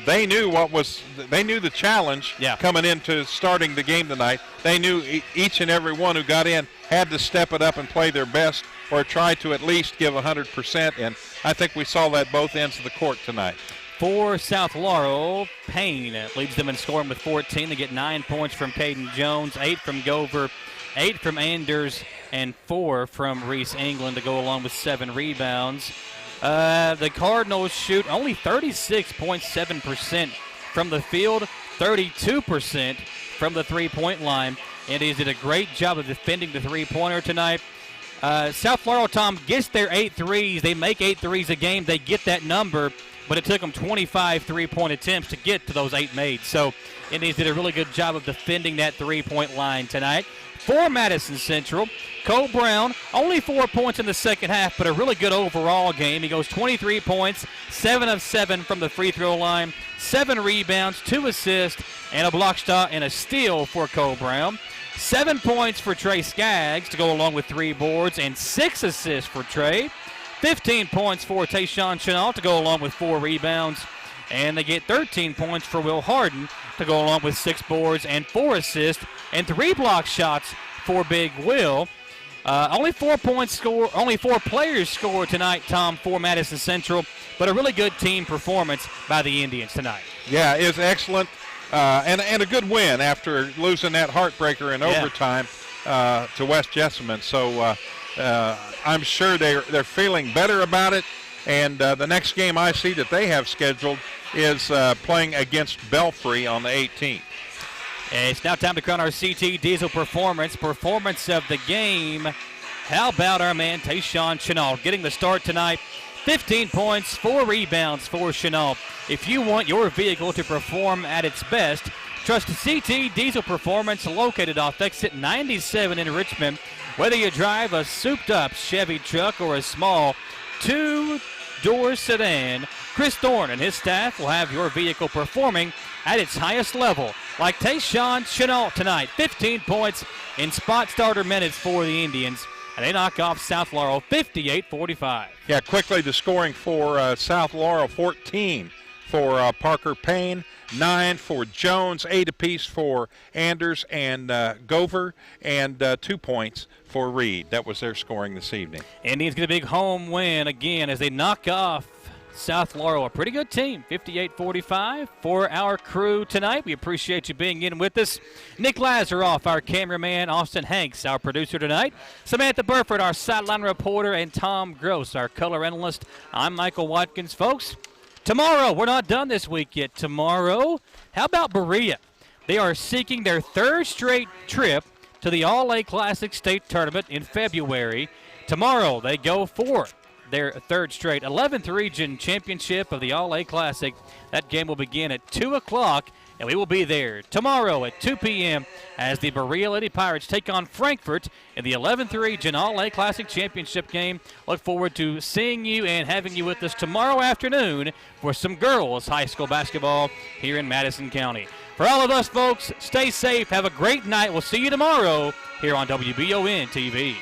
They knew the challenge coming into starting the game tonight. They knew each and every one who got in had to step it up and play their best or try to at least give 100%. And I think we saw that both ends of the court tonight. For South Laurel, Payne leads them in scoring with 14. They get 9 points from Caden Jones, 8 from Gover, 8 from Anders, and 4 from Reese England to go along with 7 rebounds. The Cardinals shoot only 36.7% from the field, 32% from the three-point line. Indians did a great job of defending the three-pointer tonight. South Laurel, Tom, gets their 8 threes. They make 8 threes a game. They get that number, but it took them 25 three-point attempts to get to those 8 made. So Indians did a really good job of defending that three-point line tonight. For Madison Central, Cole Brown, only 4 points in the second half, but a really good overall game. He goes 23 points, 7 of 7 from the free throw line, 7 rebounds, 2 assists, and a block shot and a steal for Cole Brown. 7 points for Trey Skaggs to go along with 3 boards and 6 assists for Trey. 15 points for Tayshawn Chenault to go along with 4 rebounds. And they get 13 points for Will Harden to go along with 6 boards and 4 assists and 3 block shots for Big Will. Only 4 players scored tonight, Tom, for Madison Central, but a really good team performance by the Indians tonight. Yeah, it's excellent. And a good win after losing that heartbreaker in overtime to West Jessamine. So I'm sure they're feeling better about it. And the next game I see that they have scheduled is playing against Belfry on the 18th. And it's now time to crown our CT Diesel Performance of the game. How about our man Tayshawn Chenault getting the start tonight? 15 points, 4 rebounds for Chenault. If you want your vehicle to perform at its best, trust CT Diesel Performance, located off exit 97 in Richmond. Whether you drive a souped-up Chevy truck or a small 2-door sedan, Chris Thorne and his staff will have your vehicle performing at its highest level. Like Tayshawn Chenault tonight, 15 points in spot starter minutes for the Indians. And they knock off South Laurel 58-45. Yeah, quickly the scoring for South Laurel, 14 for Parker Payne, 9 for Jones, 8 apiece for Anders and Gover, and 2 points for Reed. That was their scoring this evening. Indians get a big home win again as they knock off South Laurel, a pretty good team, 58-45 for our crew tonight. We appreciate you being in with us. Nick Lazaroff, our cameraman, Austin Hanks, our producer tonight, Samantha Burford, our sideline reporter, and Tom Gross, our color analyst. I'm Michael Watkins. Folks, tomorrow, we're not done this week yet. Tomorrow, how about Berea? They are seeking their 3rd straight trip to the All-A Classic State Tournament in February. Tomorrow, they go for their 3rd straight 11th region championship of the All-A Classic. That game will begin at 2 o'clock, and we will be there tomorrow at 2 p.m. as the Berea Lady Pirates take on Frankfort in the 11th region All-A Classic championship game. Look forward to seeing you and having you with us tomorrow afternoon for some girls high school basketball here in Madison County. For all of us, folks, stay safe. Have a great night. We'll see you tomorrow here on WBON TV.